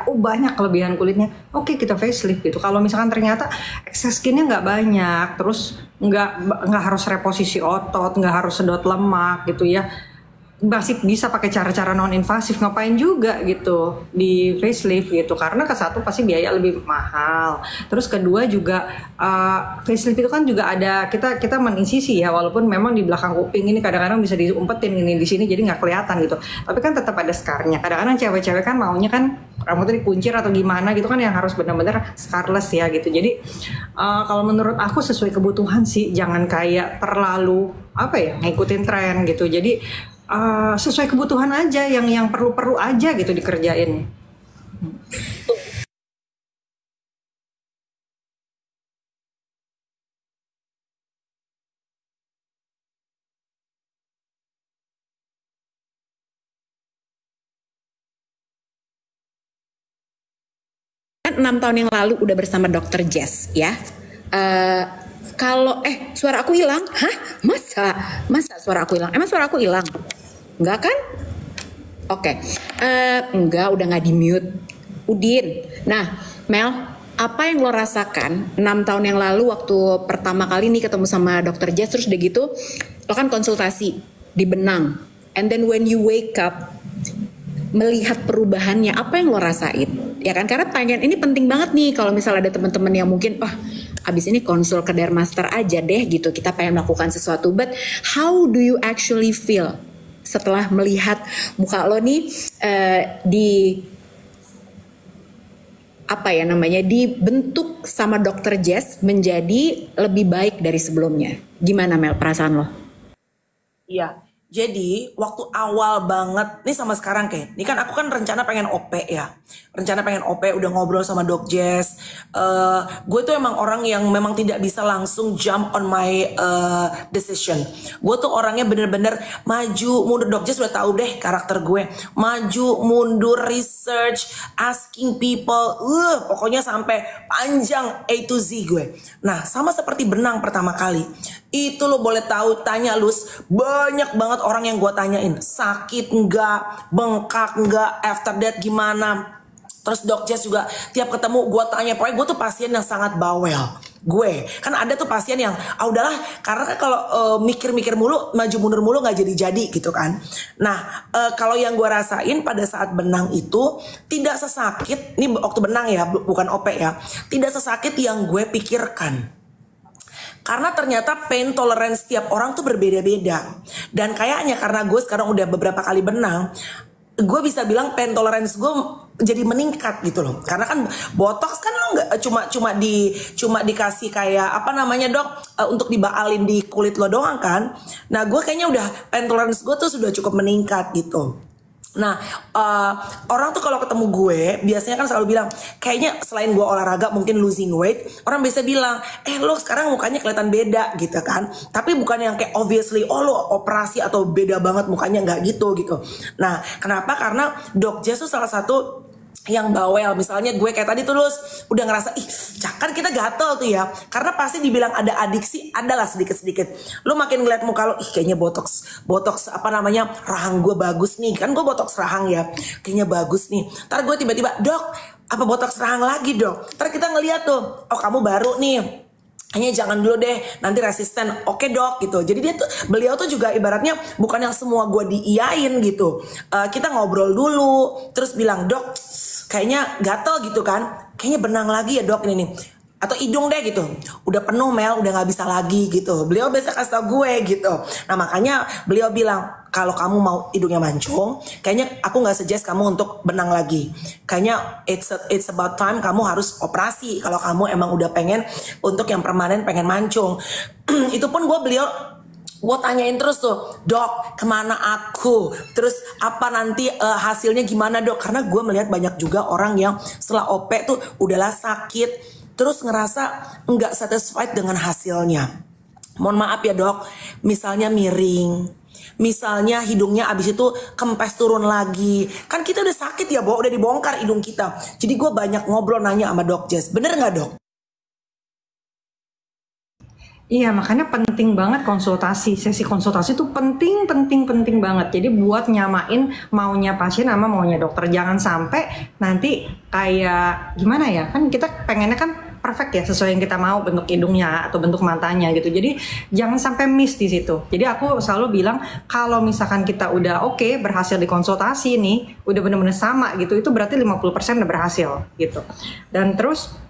oh banyak kelebihan kulitnya, oke kita facelift gitu. Kalau misalkan ternyata excess skinnya nggak banyak, terus nggak harus reposisi otot, nggak harus sedot lemak gitu ya, masih bisa pakai cara-cara non-invasif, ngapain juga gitu di facelift gitu, karena ke satu pasti biaya lebih mahal, terus kedua juga facelift itu kan juga ada kita meninsisi ya, walaupun memang di belakang kuping ini kadang-kadang bisa diumpetin ini di sini jadi nggak kelihatan gitu, tapi kan tetap ada scarnya. Kadang-kadang cewek-cewek kan maunya kan rambutnya dikuncir atau gimana gitu kan, yang harus benar-benar scarless ya gitu. Jadi kalau menurut aku sesuai kebutuhan sih, jangan kayak terlalu ngikutin tren gitu. Jadi sesuai kebutuhan aja, yang perlu-perlu aja gitu dikerjain. 6 tahun yang lalu udah bersama dokter Jess ya. Kalau suara aku hilang? Hah? Masa suara aku hilang? Emang suara aku hilang? Enggak kan? Oke. Enggak, udah nggak di-mute. Udin. Nah, Mel, apa yang lo rasakan 6 tahun yang lalu waktu pertama kali nih ketemu sama dokter Jess, terus udah gitu lo kan konsultasi di benang, and then when you wake up melihat perubahannya, apa yang lo rasain? Ya kan, karena pengen, ini penting banget nih kalau misalnya ada teman-teman yang mungkin abis ini konsul ke Dermaster aja deh gitu, kita pengen melakukan sesuatu, but how do you actually feel setelah melihat muka lo nih dibentuk sama dokter Jess menjadi lebih baik dari sebelumnya? Gimana Mel, perasaan lo? Iya, jadi waktu awal banget, nih sama sekarang kayak, ini kan aku kan rencana pengen OP ya. Rencana pengen OP, udah ngobrol sama Dok Jess. Gue tuh emang orang yang memang tidak bisa langsung jump on my decision. Gue tuh orangnya bener-bener maju, mundur. Dok Jess udah tahu deh karakter gue. Maju, mundur, research, asking people. Pokoknya sampai panjang A to Z gue. Nah, sama seperti benang pertama kali. Itu lo boleh tahu, tanya Lus, banyak banget orang yang gue tanyain, sakit enggak, bengkak enggak, after that gimana. Terus Dok Jess juga tiap ketemu gue tanya, pokoknya gue tuh pasien yang sangat bawel. Gue kan ada tuh pasien yang udahlah, karena kan kalau mikir-mikir mulu, maju mundur mulu nggak jadi-jadi gitu kan. Nah, kalau yang gue rasain pada saat benang itu tidak sesakit, ini waktu benang ya, bukan OP ya, tidak sesakit yang gue pikirkan. Karena ternyata pain tolerance tiap orang tuh berbeda-beda. Dan kayaknya karena gue sekarang udah beberapa kali benang, gue bisa bilang pain tolerance gue jadi meningkat gitu loh. Karena kan botox kan lo nggak cuma dikasih kayak apa namanya dok, untuk dibaalin di kulit lo doang kan. Nah gue kayaknya udah pain tolerance gue tuh sudah cukup meningkat gitu. Nah, orang tuh kalau ketemu gue biasanya kan selalu bilang, kayaknya selain gue olahraga mungkin losing weight, orang biasa bilang, lo sekarang mukanya kelihatan beda gitu kan. Tapi bukan yang kayak obviously, lo operasi atau beda banget mukanya, nggak gitu. Nah, kenapa? Karena Dok Jess tuh salah satu yang bawel. Misalnya gue kayak tadi tuh udah ngerasa kan kita gatel tuh ya, karena pasti dibilang ada adiksi, adalah sedikit-sedikit. Lu makin ngeliat muka lo, kayaknya botox apa namanya, rahang gue bagus nih, kan gue botox rahang ya, kayaknya bagus nih. Ntar gue tiba-tiba, dok apa botox rahang lagi dok? Ntar kita ngeliat tuh, kamu baru nih, hanya jangan dulu deh, nanti resisten. Oke dok gitu. Jadi beliau tuh juga ibaratnya bukan yang semua gue diiyain gitu. Kita ngobrol dulu, terus bilang, dok kayaknya gatel gitu kan, kayaknya benang lagi ya dok ini nih, atau hidung deh gitu, udah penuh Mel, udah nggak bisa lagi gitu. Beliau biasa kasih tau gue gitu. Nah makanya beliau bilang, kalau kamu mau hidungnya mancung, kayaknya aku nggak suggest kamu untuk benang lagi. Kayaknya it's about time kamu harus operasi kalau kamu emang udah pengen untuk yang permanen, pengen mancung. Itu pun gue tanyain terus tuh, dok kemana aku, terus apa nanti hasilnya gimana dok, karena gue melihat banyak juga orang yang setelah OP tuh udahlah sakit, terus ngerasa nggak satisfied dengan hasilnya. Mohon maaf ya dok, misalnya miring, misalnya hidungnya abis itu kempes turun lagi, kan kita udah sakit ya udah dibongkar hidung kita. Jadi gue banyak ngobrol nanya sama Dok Jess, bener nggak dok? Iya, makanya penting banget konsultasi. Sesi konsultasi itu penting banget. Jadi buat nyamain maunya pasien sama maunya dokter. Jangan sampai nanti kayak gimana ya, kan kita pengennya kan perfect ya, sesuai yang kita mau, bentuk hidungnya atau bentuk matanya gitu. Jadi jangan sampai miss di situ. Jadi aku selalu bilang, kalau misalkan kita udah oke, berhasil di konsultasi nih, udah bener-bener sama gitu, itu berarti 50% udah berhasil gitu. Dan terus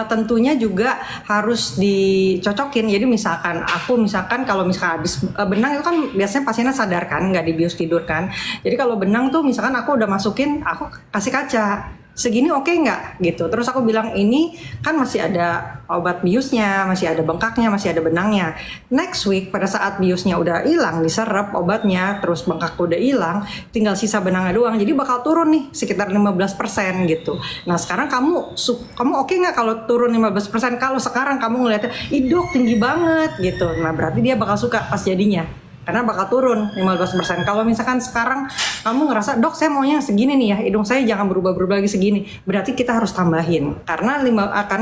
tentunya juga harus dicocokin. Jadi misalkan kalau misalkan habis benang itu kan biasanya pasiennya sadar kan, nggak dibius tidur kan. Jadi kalau benang tuh misalkan aku udah masukin, aku kasih kaca, segini oke nggak gitu. Terus aku bilang, ini kan masih ada obat biusnya, masih ada bengkaknya, masih ada benangnya. Next week pada saat biusnya udah hilang, diserap obatnya, terus bengkak udah hilang, tinggal sisa benangnya doang. Jadi bakal turun nih sekitar 15% gitu. Nah sekarang kamu oke nggak kalau turun 15%? Kalau sekarang kamu ngeliatnya, dok tinggi banget gitu. Nah berarti dia bakal suka pas jadinya, karena bakal turun 15%. Kalau misalkan sekarang kamu ngerasa, dok saya maunya segini nih ya, hidung saya jangan berubah-berubah lagi segini, berarti kita harus tambahin, karena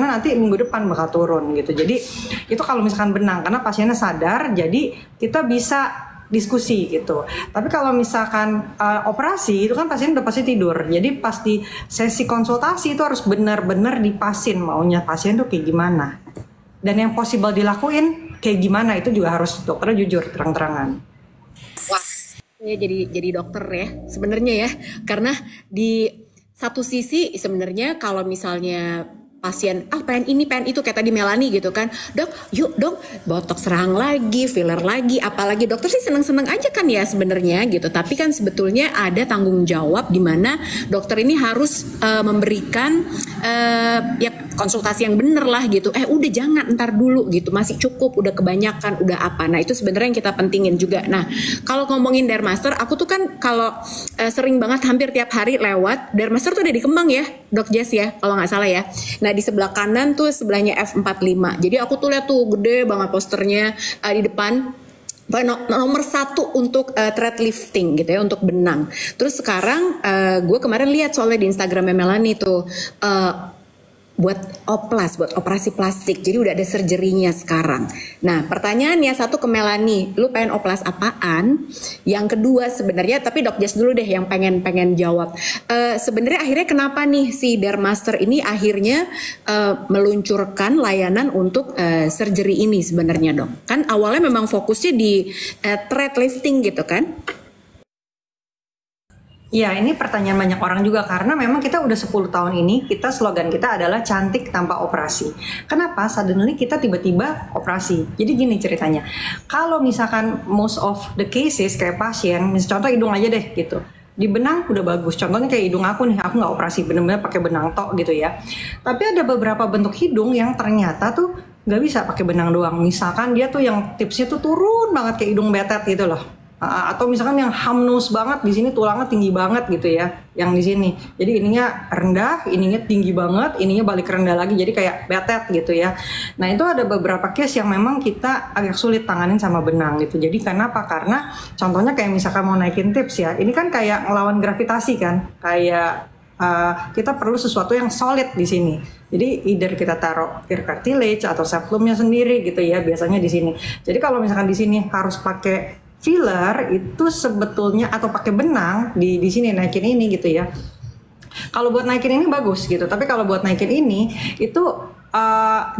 nanti minggu depan bakal turun gitu. Jadi itu kalau misalkan benang, karena pasiennya sadar, jadi kita bisa diskusi gitu. Tapi kalau misalkan operasi itu kan pasien udah pasti tidur. Jadi pas di sesi konsultasi itu harus benar-benar dipasin maunya pasien tuh kayak gimana. Dan yang possible dilakuin kayak gimana itu juga harus dokternya jujur terang-terangan. Wah, saya jadi dokter ya sebenarnya ya. Karena di satu sisi sebenarnya kalau misalnya pasien pengen ini pengen itu kayak tadi Melanie gitu kan, dok yuk dong botox serang lagi, filler lagi, apalagi dokter sih seneng-seneng aja kan ya sebenarnya gitu, tapi kan sebetulnya ada tanggung jawab di mana dokter ini harus memberikan ya konsultasi yang bener lah gitu, udah jangan ntar dulu gitu, masih cukup, udah kebanyakan, udah apa, nah itu sebenarnya yang kita pentingin juga. Nah kalau ngomongin Dermaster, aku tuh kan kalau sering banget hampir tiap hari lewat, Dermaster tuh ada di Kemang ya Dok Jess ya kalau nggak salah ya. Nah di sebelah kanan tuh sebelahnya F45. Jadi aku tuh lihat tuh gede banget posternya di depan. Nomor 1 untuk thread lifting gitu ya, untuk benang. Terus sekarang gue kemarin lihat soalnya di Instagramnya Melanie tuh buat oplas, buat operasi plastik. Jadi udah ada surgery-nya sekarang. Nah pertanyaannya satu ke Melanie, lu pengen oplas apaan? Yang kedua sebenarnya, tapi Dok Jess dulu deh yang pengen jawab. Sebenarnya akhirnya kenapa nih si Dermaster ini akhirnya meluncurkan layanan untuk surgery ini sebenarnya Dok? Kan awalnya memang fokusnya di thread lifting gitu kan? Ya, ini pertanyaan banyak orang juga karena memang kita udah 10 tahun ini, slogan kita adalah cantik tanpa operasi. Kenapa? Suddenly kita tiba-tiba operasi. Jadi gini ceritanya, kalau misalkan most of the cases kayak pasien, contoh hidung aja deh gitu, di benang udah bagus. Contohnya kayak hidung aku nih, aku nggak operasi, bener-bener pakai benang tok gitu ya. Tapi ada beberapa bentuk hidung yang ternyata tuh nggak bisa pakai benang doang. Misalkan dia tuh yang tipsnya tuh turun banget kayak hidung betet gitu loh. Atau misalkan yang hamnus banget, di sini tulangnya tinggi banget gitu ya, yang di sini. Jadi ininya rendah, ininya tinggi banget, ininya balik rendah lagi, jadi kayak betet gitu ya. Nah itu ada beberapa case yang memang kita agak sulit tanganin sama benang gitu. Jadi kenapa? Karena contohnya kayak misalkan mau naikin tips ya, ini kan kayak ngelawan gravitasi kan, kayak kita perlu sesuatu yang solid di sini. Jadi either kita taruh ear cartilage atau septumnya sendiri gitu ya, biasanya di sini. Jadi kalau misalkan di sini harus pakai filler itu sebetulnya atau pakai benang di sini naikin ini gitu ya. Kalau buat naikin ini bagus gitu, tapi kalau buat naikin ini itu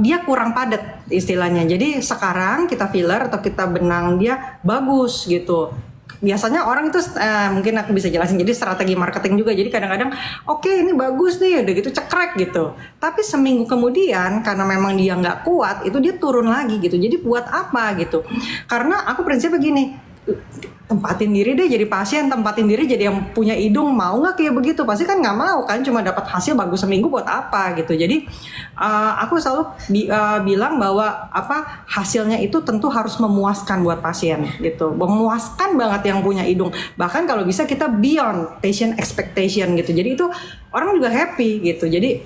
dia kurang padat istilahnya. Jadi sekarang kita filler atau kita benang dia bagus gitu. Biasanya orang itu mungkin aku bisa jelasin, jadi strategi marketing juga. Jadi kadang-kadang oke, ini bagus nih udah gitu cekrek gitu, tapi seminggu kemudian karena memang dia nggak kuat itu dia turun lagi gitu. Jadi buat apa gitu? Karena aku prinsipnya begini, tempatin diri deh jadi pasien, tempatin diri jadi yang punya hidung, mau nggak kayak begitu? Pasti kan nggak mau kan, cuma dapat hasil bagus seminggu buat apa gitu. Jadi aku selalu bilang bahwa hasilnya itu tentu harus memuaskan buat pasien gitu, memuaskan banget yang punya hidung, bahkan kalau bisa kita beyond patient expectation gitu. Jadi itu orang juga happy gitu. Jadi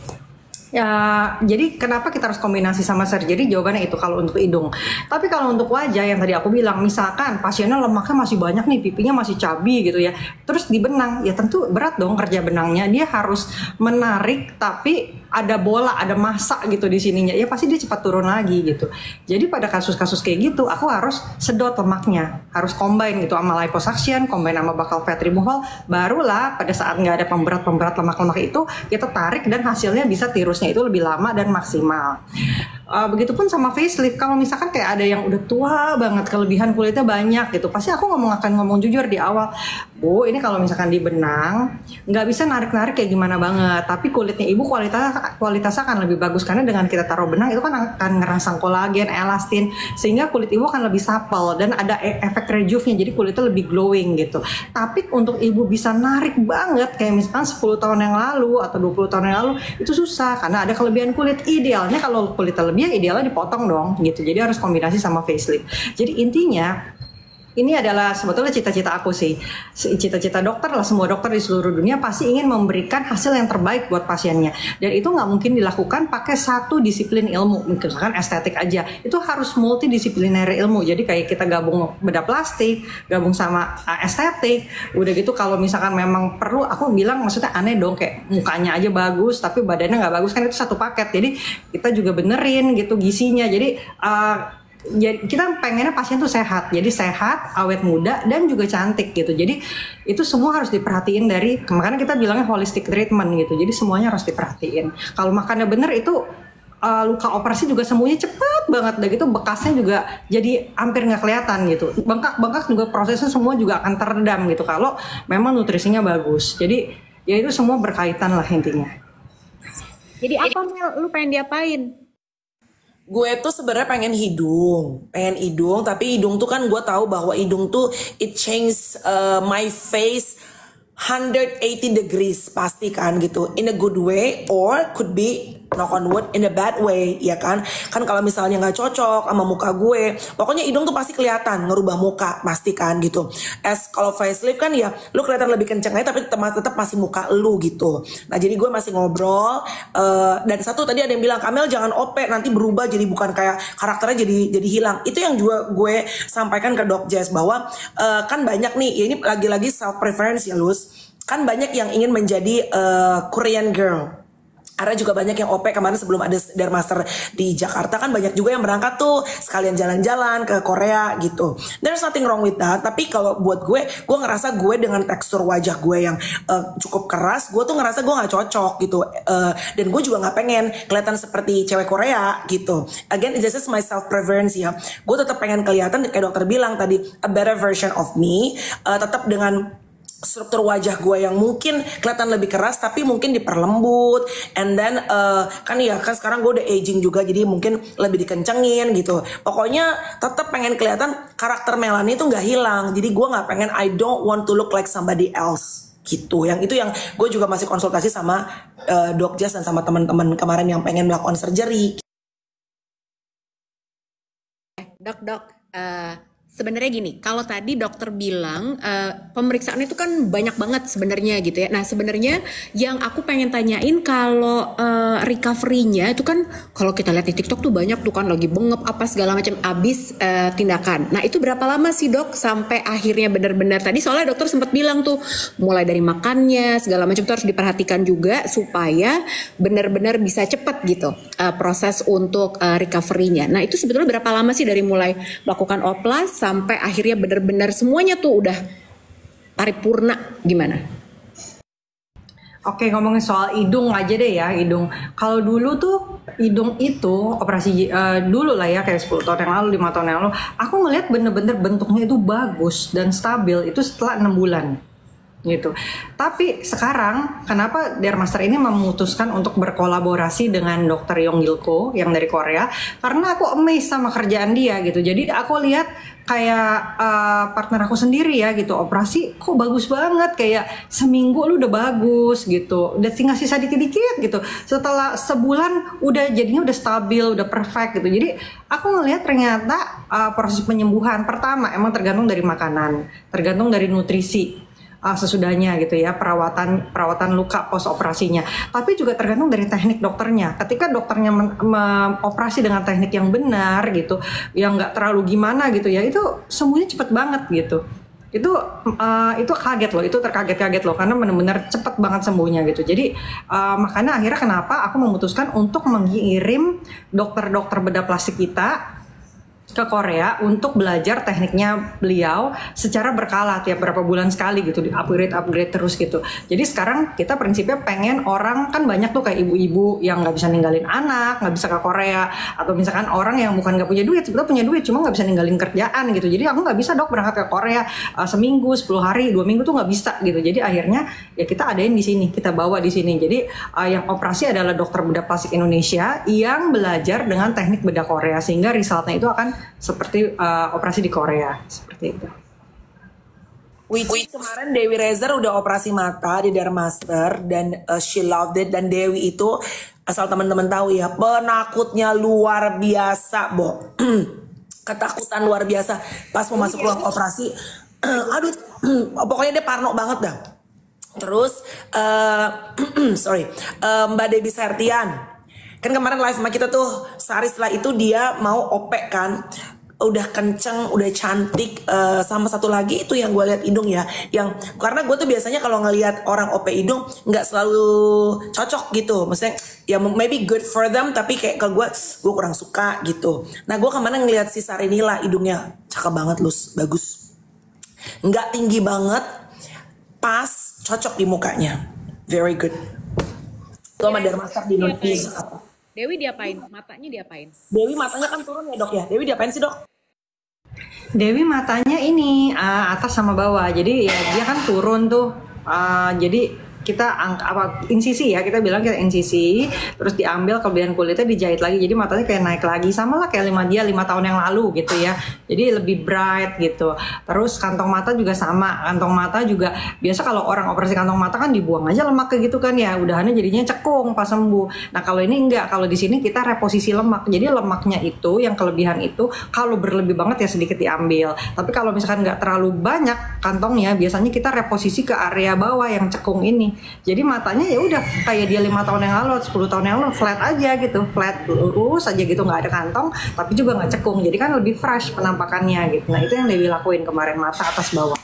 kenapa kita harus kombinasi sama surgery? Jawabannya itu kalau untuk hidung. Tapi kalau untuk wajah yang tadi aku bilang, misalkan pasiennya lemaknya masih banyak nih, pipinya masih cabi gitu ya, terus dibenang, ya tentu berat dong kerja benangnya. Dia harus menarik tapi ada bola, ada massa gitu di sininya, ya pasti dia cepat turun lagi gitu. Jadi pada kasus-kasus kayak gitu, aku harus sedot lemaknya, harus combine gitu sama liposuction, combine sama bakal fat removal, barulah pada saat nggak ada pemberat lemak-lemak itu, kita tarik dan hasilnya bisa tirusnya itu lebih lama dan maksimal. Begitupun sama facelift, kalau misalkan kayak ada yang udah tua banget, kelebihan kulitnya banyak gitu, pasti aku akan ngomong jujur di awal, Bu, ini kalau misalkan dibenang nggak bisa narik-narik kayak gimana banget, tapi kulitnya ibu kualitasnya akan lebih bagus karena dengan kita taruh benang itu kan akan ngerangsang kolagen, elastin, sehingga kulit ibu akan lebih supple dan ada efek rejuve-nya, jadi kulitnya lebih glowing gitu. Tapi untuk ibu bisa narik banget kayak misalkan 10 tahun yang lalu atau 20 tahun yang lalu itu susah karena ada kelebihan kulit. Idealnya kalau kulitnya lebih, idealnya dipotong dong gitu. Jadi harus kombinasi sama facelift. Jadi intinya ini adalah sebetulnya cita-cita aku sih, cita-cita dokter lah, semua dokter di seluruh dunia pasti ingin memberikan hasil yang terbaik buat pasiennya. Dan itu nggak mungkin dilakukan pakai satu disiplin ilmu, misalkan estetik aja. Itu harus multidisipliner ilmu. Jadi kayak kita gabung bedah plastik, gabung sama estetik. Udah gitu kalau misalkan memang perlu, aku bilang maksudnya aneh dong kayak mukanya aja bagus tapi badannya nggak bagus, kan itu satu paket. Jadi kita juga benerin gitu gisinya. Jadi jadi kita pengennya pasien tuh sehat, jadi sehat, awet muda dan juga cantik gitu. Jadi itu semua harus diperhatiin makanya kita bilangnya holistic treatment gitu. Jadi semuanya harus diperhatiin. Kalau makannya bener itu luka operasi juga sembuhnya cepat banget, dan gitu bekasnya juga jadi hampir nggak kelihatan gitu. Bengkak juga prosesnya semua juga akan teredam gitu kalau memang nutrisinya bagus. Jadi ya itu semua berkaitan lah intinya. Jadi apa Mel, lu pengen diapain? Gue tuh sebenarnya pengen hidung, tapi hidung tuh kan gue tahu bahwa hidung tuh it change my face 180 degrees pasti kan gitu, in a good way or could be knock on wood in a bad way, ya kan kalau misalnya nggak cocok sama muka gue, pokoknya hidung tuh pasti kelihatan ngerubah muka pasti kan gitu. Kalau facelift kan ya lu kelihatan lebih kenceng aja tapi tetap masih muka lu gitu. Nah jadi gue masih ngobrol dan satu tadi ada yang bilang, Kamel jangan OP nanti berubah jadi bukan kayak karakternya jadi hilang. Itu yang juga gue sampaikan ke Dok Jess bahwa kan banyak nih ya, ini lagi-lagi self preference ya Luz, kan banyak yang ingin menjadi Korean girl. Karena juga banyak yang OP kemarin sebelum ada Dermaster di Jakarta kan banyak juga yang berangkat tuh sekalian jalan-jalan ke Korea gitu. There's nothing wrong with that. Tapi kalau buat gue ngerasa gue dengan tekstur wajah gue yang cukup keras, gue tuh ngerasa gue nggak cocok gitu. Dan gue juga nggak pengen kelihatan seperti cewek Korea gitu. Again, this is my self preference ya. Gue tetap pengen kelihatan kayak dokter bilang tadi, a better version of me. Tetap dengan struktur wajah gue yang mungkin kelihatan lebih keras tapi mungkin diperlembut, and then kan sekarang gue udah aging juga jadi mungkin lebih dikencengin gitu. Pokoknya tetap pengen kelihatan karakter Melanie itu nggak hilang. Jadi gue nggak pengen, I don't want to look like somebody else gitu. Yang itu yang gue juga masih konsultasi sama Dok Jess dan sama teman-teman kemarin yang pengen melakukan surgery. Dok, sebenarnya gini, kalau tadi dokter bilang pemeriksaan itu kan banyak banget sebenarnya gitu ya. Nah sebenarnya yang aku pengen tanyain kalau recovery-nya itu kan kalau kita lihat di TikTok tuh banyak tuh kan lagi bengep apa segala macam abis tindakan. Nah itu berapa lama sih dok sampai akhirnya benar-benar, tadi soalnya dokter sempat bilang tuh mulai dari makannya segala macam tuh harus diperhatikan juga supaya benar-benar bisa cepat gitu proses untuk recovery-nya. Nah itu sebetulnya berapa lama sih dari mulai melakukan oplas sampai akhirnya benar-benar semuanya tuh udah paripurna, gimana? Oke, ngomongin soal hidung aja deh ya, hidung. Kalau dulu tuh hidung itu operasi dulu lah ya, kayak 10 tahun yang lalu, 5 tahun yang lalu, aku ngelihat bener-bener bentuknya itu bagus dan stabil itu setelah 6 bulan gitu. Tapi sekarang kenapa Dermaster ini memutuskan untuk berkolaborasi dengan Dr. Yong Gil-ko yang dari Korea? Karena aku amazed sama kerjaan dia gitu. Jadi aku lihat kayak partner aku sendiri ya gitu, operasi kok bagus banget, kayak seminggu lu udah bagus gitu, udah tinggal sisa dikit-dikit gitu, setelah sebulan udah jadinya udah stabil, udah perfect gitu. Jadi aku ngelihat ternyata proses penyembuhan pertama emang tergantung dari makanan, tergantung dari nutrisi sesudahnya gitu ya, perawatan luka post operasinya, tapi juga tergantung dari teknik dokternya. Ketika dokternya operasi dengan teknik yang benar gitu, yang nggak terlalu gimana gitu ya, itu sembuhnya cepet banget gitu. Itu kaget loh, itu terkaget-kaget loh, karena benar-benar cepet banget sembuhnya gitu. Jadi makanya akhirnya kenapa aku memutuskan untuk mengirim dokter-dokter bedah plastik kita ke Korea untuk belajar tekniknya beliau secara berkala tiap berapa bulan sekali gitu, di upgrade terus gitu. Jadi sekarang kita prinsipnya pengen orang, kan banyak tuh kayak ibu-ibu yang nggak bisa ninggalin anak, nggak bisa ke Korea, atau misalkan orang yang bukan nggak punya duit, sebetulnya punya duit cuma nggak bisa ninggalin kerjaan gitu. Jadi aku nggak bisa dok berangkat ke Korea seminggu, 10 hari, 2 minggu tuh nggak bisa gitu. Jadi akhirnya ya kita adain di sini, kita bawa di sini. Jadi yang operasi adalah dokter bedah plastik Indonesia yang belajar dengan teknik bedah Korea, sehingga resultnya itu akan seperti operasi di Korea, seperti itu. Kemarin Dewi Rezer udah operasi mata di Dermaster dan she loved it, dan Dewi itu asal teman-teman tahu ya, penakutnya luar biasa, Bo. Ketakutan luar biasa pas mau masuk ruang operasi. Aduh, pokoknya dia parno banget dah. Terus Mbak Debbie Sertian kan kemarin live sama kita tuh, sehari setelah itu dia mau OP kan. udah kenceng, udah cantik. Sama satu lagi itu yang gue lihat hidung ya, yang karena gue tuh biasanya kalau ngelihat orang OP hidung nggak selalu cocok gitu, maksudnya ya maybe good for them, tapi kayak ke gue kurang suka gitu. Nah gue kemana ngelihat si Sarinila hidungnya cakep banget, Lus, bagus, nggak tinggi banget, pas, cocok di mukanya, very good. Itu sama Dermaster di Indonesia apa? Dewi diapain? Matanya diapain? Dewi matanya kan turun ya dok ya? Dewi diapain sih dok? Dewi matanya ini atas sama bawah, jadi ya dia kan turun tuh, jadi kita insisi ya, kita bilang kita insisi, terus diambil kelebihan kulitnya dijahit lagi, jadi matanya kayak naik lagi, sama lah kayak 5 tahun yang lalu gitu ya, jadi lebih bright gitu. Terus kantong mata juga sama, kantong mata juga biasa kalau orang operasi kantong mata kan dibuang aja lemak kayak gitu kan ya, udahannya jadinya cekung pas sembuh. Nah kalau ini enggak, kalau di sini kita reposisi lemak, jadi lemaknya itu yang kelebihan itu kalau berlebih banget ya sedikit diambil, tapi kalau misalkan nggak terlalu banyak kantongnya, biasanya kita reposisi ke area bawah yang cekung ini. Jadi matanya ya udah kayak dia 5 tahun yang lalu, 10 tahun yang lalu, flat aja gitu, flat lurus aja gitu, nggak ada kantong, tapi juga nggak cekung. Jadi kan lebih fresh penampakannya gitu. Nah itu yang Dewi lakuin kemarin, mata atas bawah.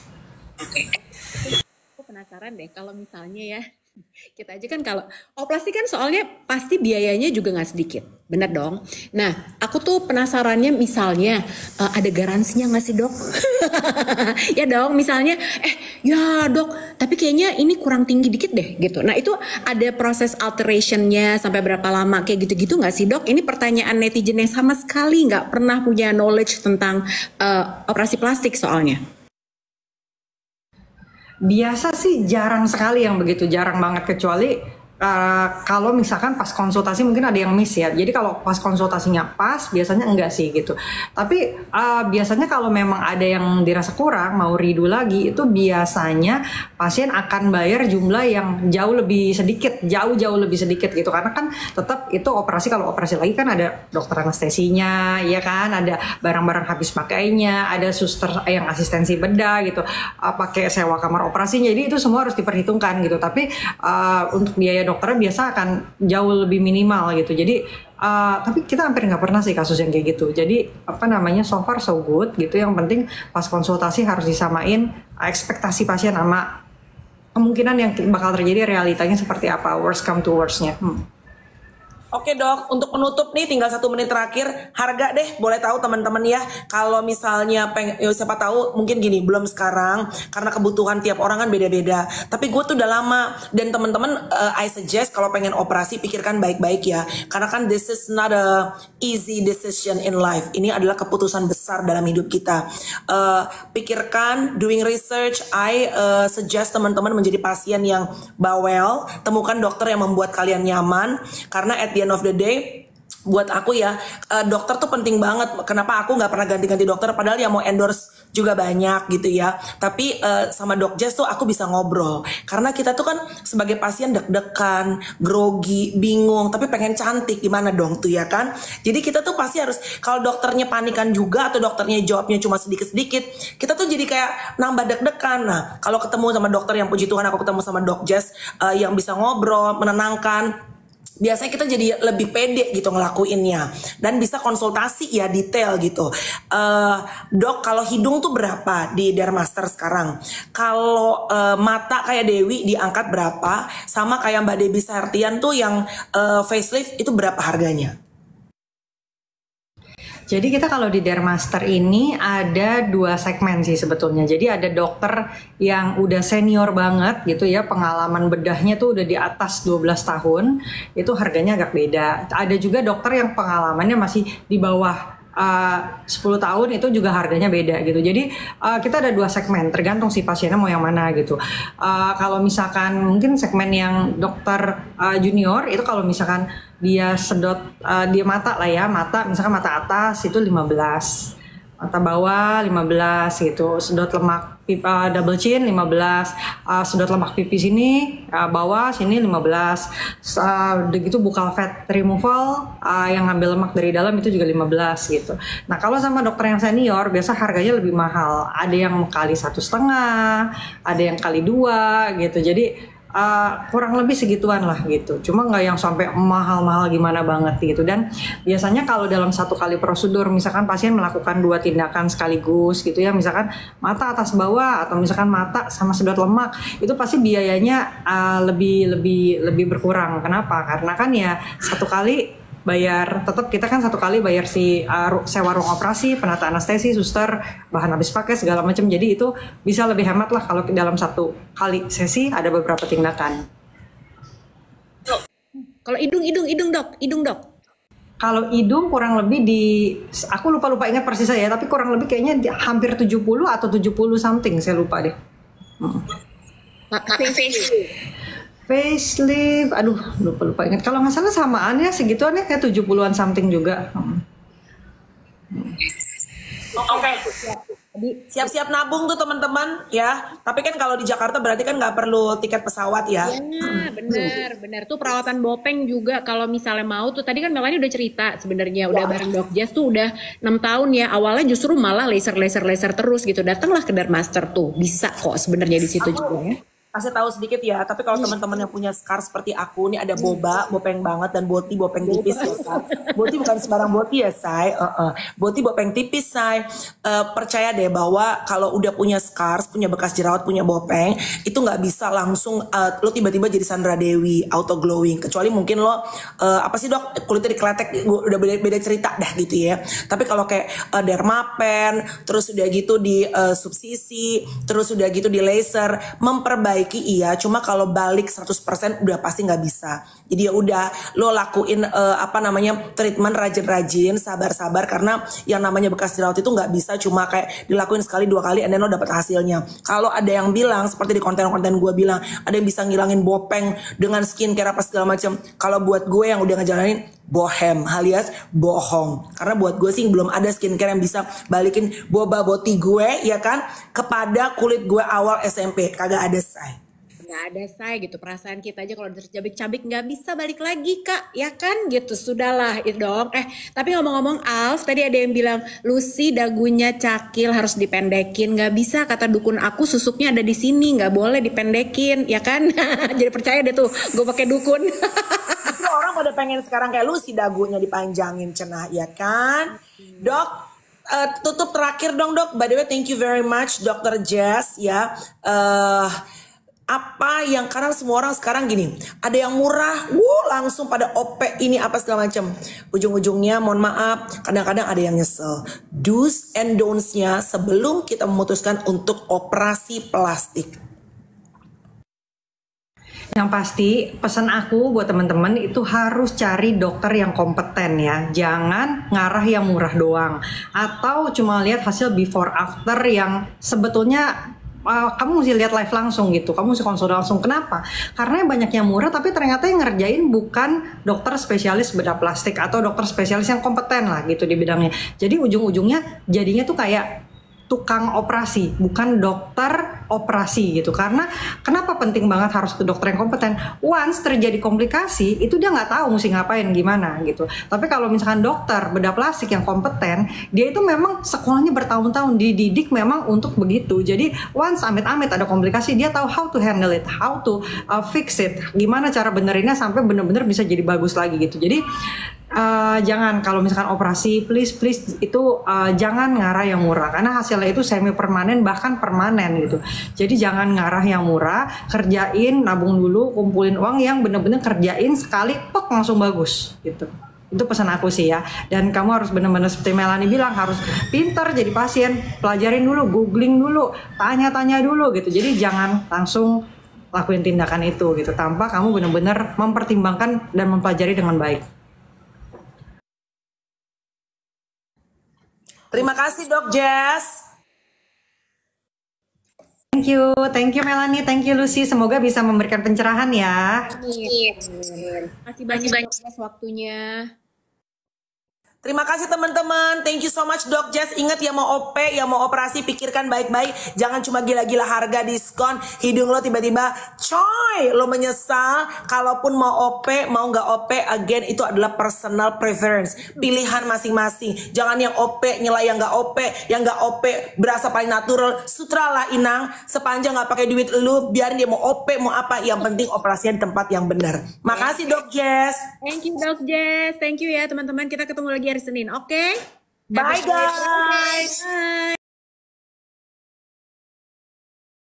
Aku penasaran deh kalau misalnya ya, kita aja kan kalau operasi kan soalnya pasti biayanya juga nggak sedikit, bener dong. Nah aku tuh penasarannya misalnya ada garansinya nggak sih dok? Ya dong, misalnya ya dok tapi kayaknya ini kurang tinggi dikit deh gitu. Nah itu ada proses alterationnya sampai berapa lama kayak gitu-gitu nggak sih dok? Ini pertanyaan netizen yang sama sekali nggak pernah punya knowledge tentang operasi plastik soalnya. Biasa sih jarang sekali yang begitu, jarang banget, kecuali kalau misalkan pas konsultasi mungkin ada yang miss ya. Jadi kalau pas konsultasinya pas, biasanya enggak sih gitu. Tapi biasanya kalau memang ada yang dirasa kurang, mau redo lagi, itu biasanya pasien akan bayar jumlah yang jauh lebih sedikit, jauh lebih sedikit gitu. Karena kan tetap itu operasi, kalau operasi lagi kan ada dokter anestesinya, ya kan, ada barang-barang habis pakainya, ada suster yang asistensi bedah gitu, pakai sewa kamar operasinya. Jadi itu semua harus diperhitungkan gitu. Tapi untuk biaya dokternya biasa akan jauh lebih minimal gitu. Jadi tapi kita hampir nggak pernah sih kasus yang kayak gitu. Jadi so far so good gitu. Yang penting pas konsultasi harus disamain ekspektasi pasien sama kemungkinan yang bakal terjadi, realitanya seperti apa, worst come to worst-nya. Oke dok, untuk penutup nih tinggal 1 menit terakhir, harga deh, boleh tahu teman-teman ya, kalau misalnya siapa tahu mungkin gini, belum sekarang karena kebutuhan tiap orang kan beda-beda, tapi gue tuh udah lama, dan teman-teman I suggest kalau pengen operasi pikirkan baik-baik ya, karena kan this is not a easy decision in life, ini adalah keputusan besar dalam hidup kita. Pikirkan, doing research, I suggest teman-teman menjadi pasien yang bawel, temukan dokter yang membuat kalian nyaman, karena at the end of the day, buat aku ya, dokter tuh penting banget. Kenapa aku nggak pernah ganti-ganti dokter, padahal yang mau endorse juga banyak gitu ya. Tapi sama Dok Jess tuh aku bisa ngobrol, karena kita tuh kan sebagai pasien deg-degan, grogi, bingung, tapi pengen cantik, gimana dong tuh ya kan. Jadi kita tuh pasti harus, kalau dokternya panikan juga atau dokternya jawabnya cuma sedikit-sedikit, kita tuh jadi kayak nambah deg-degan. Nah kalau ketemu sama dokter yang puji Tuhan aku ketemu sama Dok Jess yang bisa ngobrol, menenangkan, biasanya kita jadi lebih pede gitu ngelakuinnya, dan bisa konsultasi ya detail gitu. Dok, kalau hidung tuh berapa di Dermaster sekarang? Kalau mata kayak Dewi diangkat berapa? Sama kayak Mbak Debbie Sartian tuh yang facelift itu berapa harganya? Jadi kita kalau di Dermaster ini ada 2 segmen sih sebetulnya. Jadi ada dokter yang udah senior banget gitu ya, pengalaman bedahnya tuh udah di atas 12 tahun, itu harganya agak beda. Ada juga dokter yang pengalamannya masih di bawah 10 tahun, itu juga harganya beda gitu. Jadi kita ada 2 segmen, tergantung si pasiennya mau yang mana gitu. Kalau misalkan mungkin segmen yang dokter junior itu kalau misalkan dia sedot dia mata lah ya, mata misalkan mata atas itu 15, mata bawah 15 gitu, sedot lemak double chin 15, sedot lemak pipi sini bawah sini 15, udah gitu buccal fat removal yang ngambil lemak dari dalam itu juga 15 gitu. Nah kalau sama dokter yang senior biasa harganya lebih mahal, ada yang kali 1,5, ada yang kali 2 gitu. Jadi kurang lebih segituan lah gitu. Cuma nggak yang sampai mahal-mahal gimana banget gitu. Dan biasanya kalau dalam satu kali prosedur, misalkan pasien melakukan 2 tindakan sekaligus gitu ya, misalkan mata atas bawah atau misalkan mata sama sedot lemak, itu pasti biayanya lebih berkurang. Kenapa? Karena kan ya satu kali bayar, tetap kita kan satu kali bayar si sewa ruang operasi, penata anestesi, suster, bahan habis pakai segala macam. Jadi itu bisa lebih hemat lah kalau dalam satu kali sesi ada beberapa tindakan. Kalau hidung dok. Kalau hidung kurang lebih aku lupa ingat persisnya ya, tapi kurang lebih kayaknya hampir 70 atau 70 something, saya lupa deh. Facelift, aduh lupa ingat. Kalau nggak salah samaan ya, segituan ya, kayak 70-an something juga. Oke. Jadi siap-siap nabung tuh teman-teman ya. Tapi kan kalau di Jakarta berarti kan nggak perlu tiket pesawat ya. Iya, benar. Tuh perawatan Bopeng juga kalau misalnya mau tuh, tadi kan Melanie udah cerita sebenarnya udah bareng Dok Jess tuh udah 6 tahun ya. Awalnya justru malah laser terus gitu. Datanglah ke Dermaster tuh. Bisa kok sebenarnya di situ juga ya. Kasih tahu sedikit ya, tapi kalau teman-teman yang punya scar seperti aku, nih ada bopeng banget, dan bopeng tipis ya, Say. Boti bukan sembarang boti ya, Say. Boti bopeng tipis, Say. Percaya deh bahwa kalau udah punya scars, punya bekas jerawat, punya bopeng, itu nggak bisa langsung lo tiba-tiba jadi Sandra Dewi, auto glowing. Kecuali mungkin lo, apa sih dok, kulitnya dikletek, udah beda cerita dah gitu ya. Tapi kalau kayak dermapen, terus udah gitu di subsisi, terus udah gitu di laser, memperbaiki iya, cuma kalau balik 100% udah pasti nggak bisa. Jadi ya udah lo lakuin treatment rajin-rajin, sabar-sabar, karena yang namanya bekas jerawat itu nggak bisa cuma kayak dilakuin sekali 2 kali and then lo dapet hasilnya. Kalau ada yang bilang seperti di konten-konten gue bilang ada yang bisa ngilangin bopeng dengan skincare apa segala macam, kalau buat gue yang udah ngejalanin bohem alias bohong. Karena buat gue sih belum ada skincare yang bisa balikin boba boti gue ya kan kepada kulit gue awal SMP. Kagak ada, Say. Nggak ada, Say, gitu. Perasaan kita aja kalau tercabik-cabik nggak bisa balik lagi Kak, ya kan gitu. Sudahlah itu dong. Tapi ngomong-ngomong Alf, tadi ada yang bilang Lucy dagunya cakil harus dipendekin. Nggak bisa, kata dukun aku, susuknya ada di sini, nggak boleh dipendekin, ya kan? Jadi percaya deh tuh gue pakai dukun. Justru orang pada pengen sekarang kayak Lucy dagunya dipanjangin cenah, ya kan? Dok, tutup terakhir dong dok. By the way, thank you very much Dr. Jess ya. Apa yang karena semua orang sekarang gini, ada yang murah, langsung pada OP ini apa segala macam. Ujung-ujungnya mohon maaf, kadang-kadang ada yang nyesel. Do's and don'ts-nya sebelum kita memutuskan untuk operasi plastik. Yang pasti pesan aku buat teman-teman itu harus cari dokter yang kompeten ya. Jangan ngarah yang murah doang. Atau cuma lihat hasil before after yang sebetulnya kamu mesti lihat live langsung gitu. Kamu mesti konsul langsung. Kenapa? Karena banyak yang murah tapi ternyata yang ngerjain bukan dokter spesialis bedah plastik atau dokter spesialis yang kompeten lah gitu di bidangnya. Jadi ujung-ujungnya jadinya tuh kayak tukang operasi, bukan dokter operasi gitu. Karena kenapa penting banget harus ke dokter yang kompeten? Once terjadi komplikasi, itu dia nggak tahu mesti ngapain gimana gitu. Tapi kalau misalkan dokter bedah plastik yang kompeten, dia itu memang sekolahnya bertahun-tahun, dididik memang untuk begitu. Jadi once amit-amit ada komplikasi, dia tahu how to handle it, how to fix it, gimana cara benerinnya sampai benar-benar bisa jadi bagus lagi gitu. Jadi jangan kalau misalkan operasi please itu jangan ngarah yang murah karena hasilnya itu semi permanen bahkan permanen gitu. Jadi jangan ngarah yang murah, kerjain, nabung dulu, kumpulin uang yang bener-bener kerjain sekali pok langsung bagus gitu. Itu pesan aku sih ya. Dan kamu harus bener-bener seperti Melanie bilang, harus pintar jadi pasien, pelajarin dulu, googling dulu, tanya-tanya dulu gitu. Jadi jangan langsung lakuin tindakan itu gitu tanpa kamu bener-bener mempertimbangkan dan mempelajari dengan baik. Terima kasih Dok Jess. Thank you Melanie, thank you Lucy. Semoga bisa memberikan pencerahan ya. Terima kasih banyak atas waktunya. Terima kasih teman-teman. Thank you so much Dok Jess. Ingat ya, mau OP, ya mau operasi, pikirkan baik-baik. Jangan cuma gila-gila harga diskon. Hidung lo tiba-tiba coy, lo menyesal. Kalaupun mau OP, mau nggak OP, again itu adalah personal preference. Pilihan masing-masing. Jangan yang OP nyela yang nggak OP, yang nggak OP berasa paling natural. Sutra lah Inang, sepanjang nggak pakai duit lu, biarin dia mau OP mau apa. Yang penting operasinya di tempat yang benar. Makasih Dok Jess. Thank you Dok Jess. Thank you ya teman-teman. Kita ketemu lagi hari Senin. Oke? Bye guys. Bye.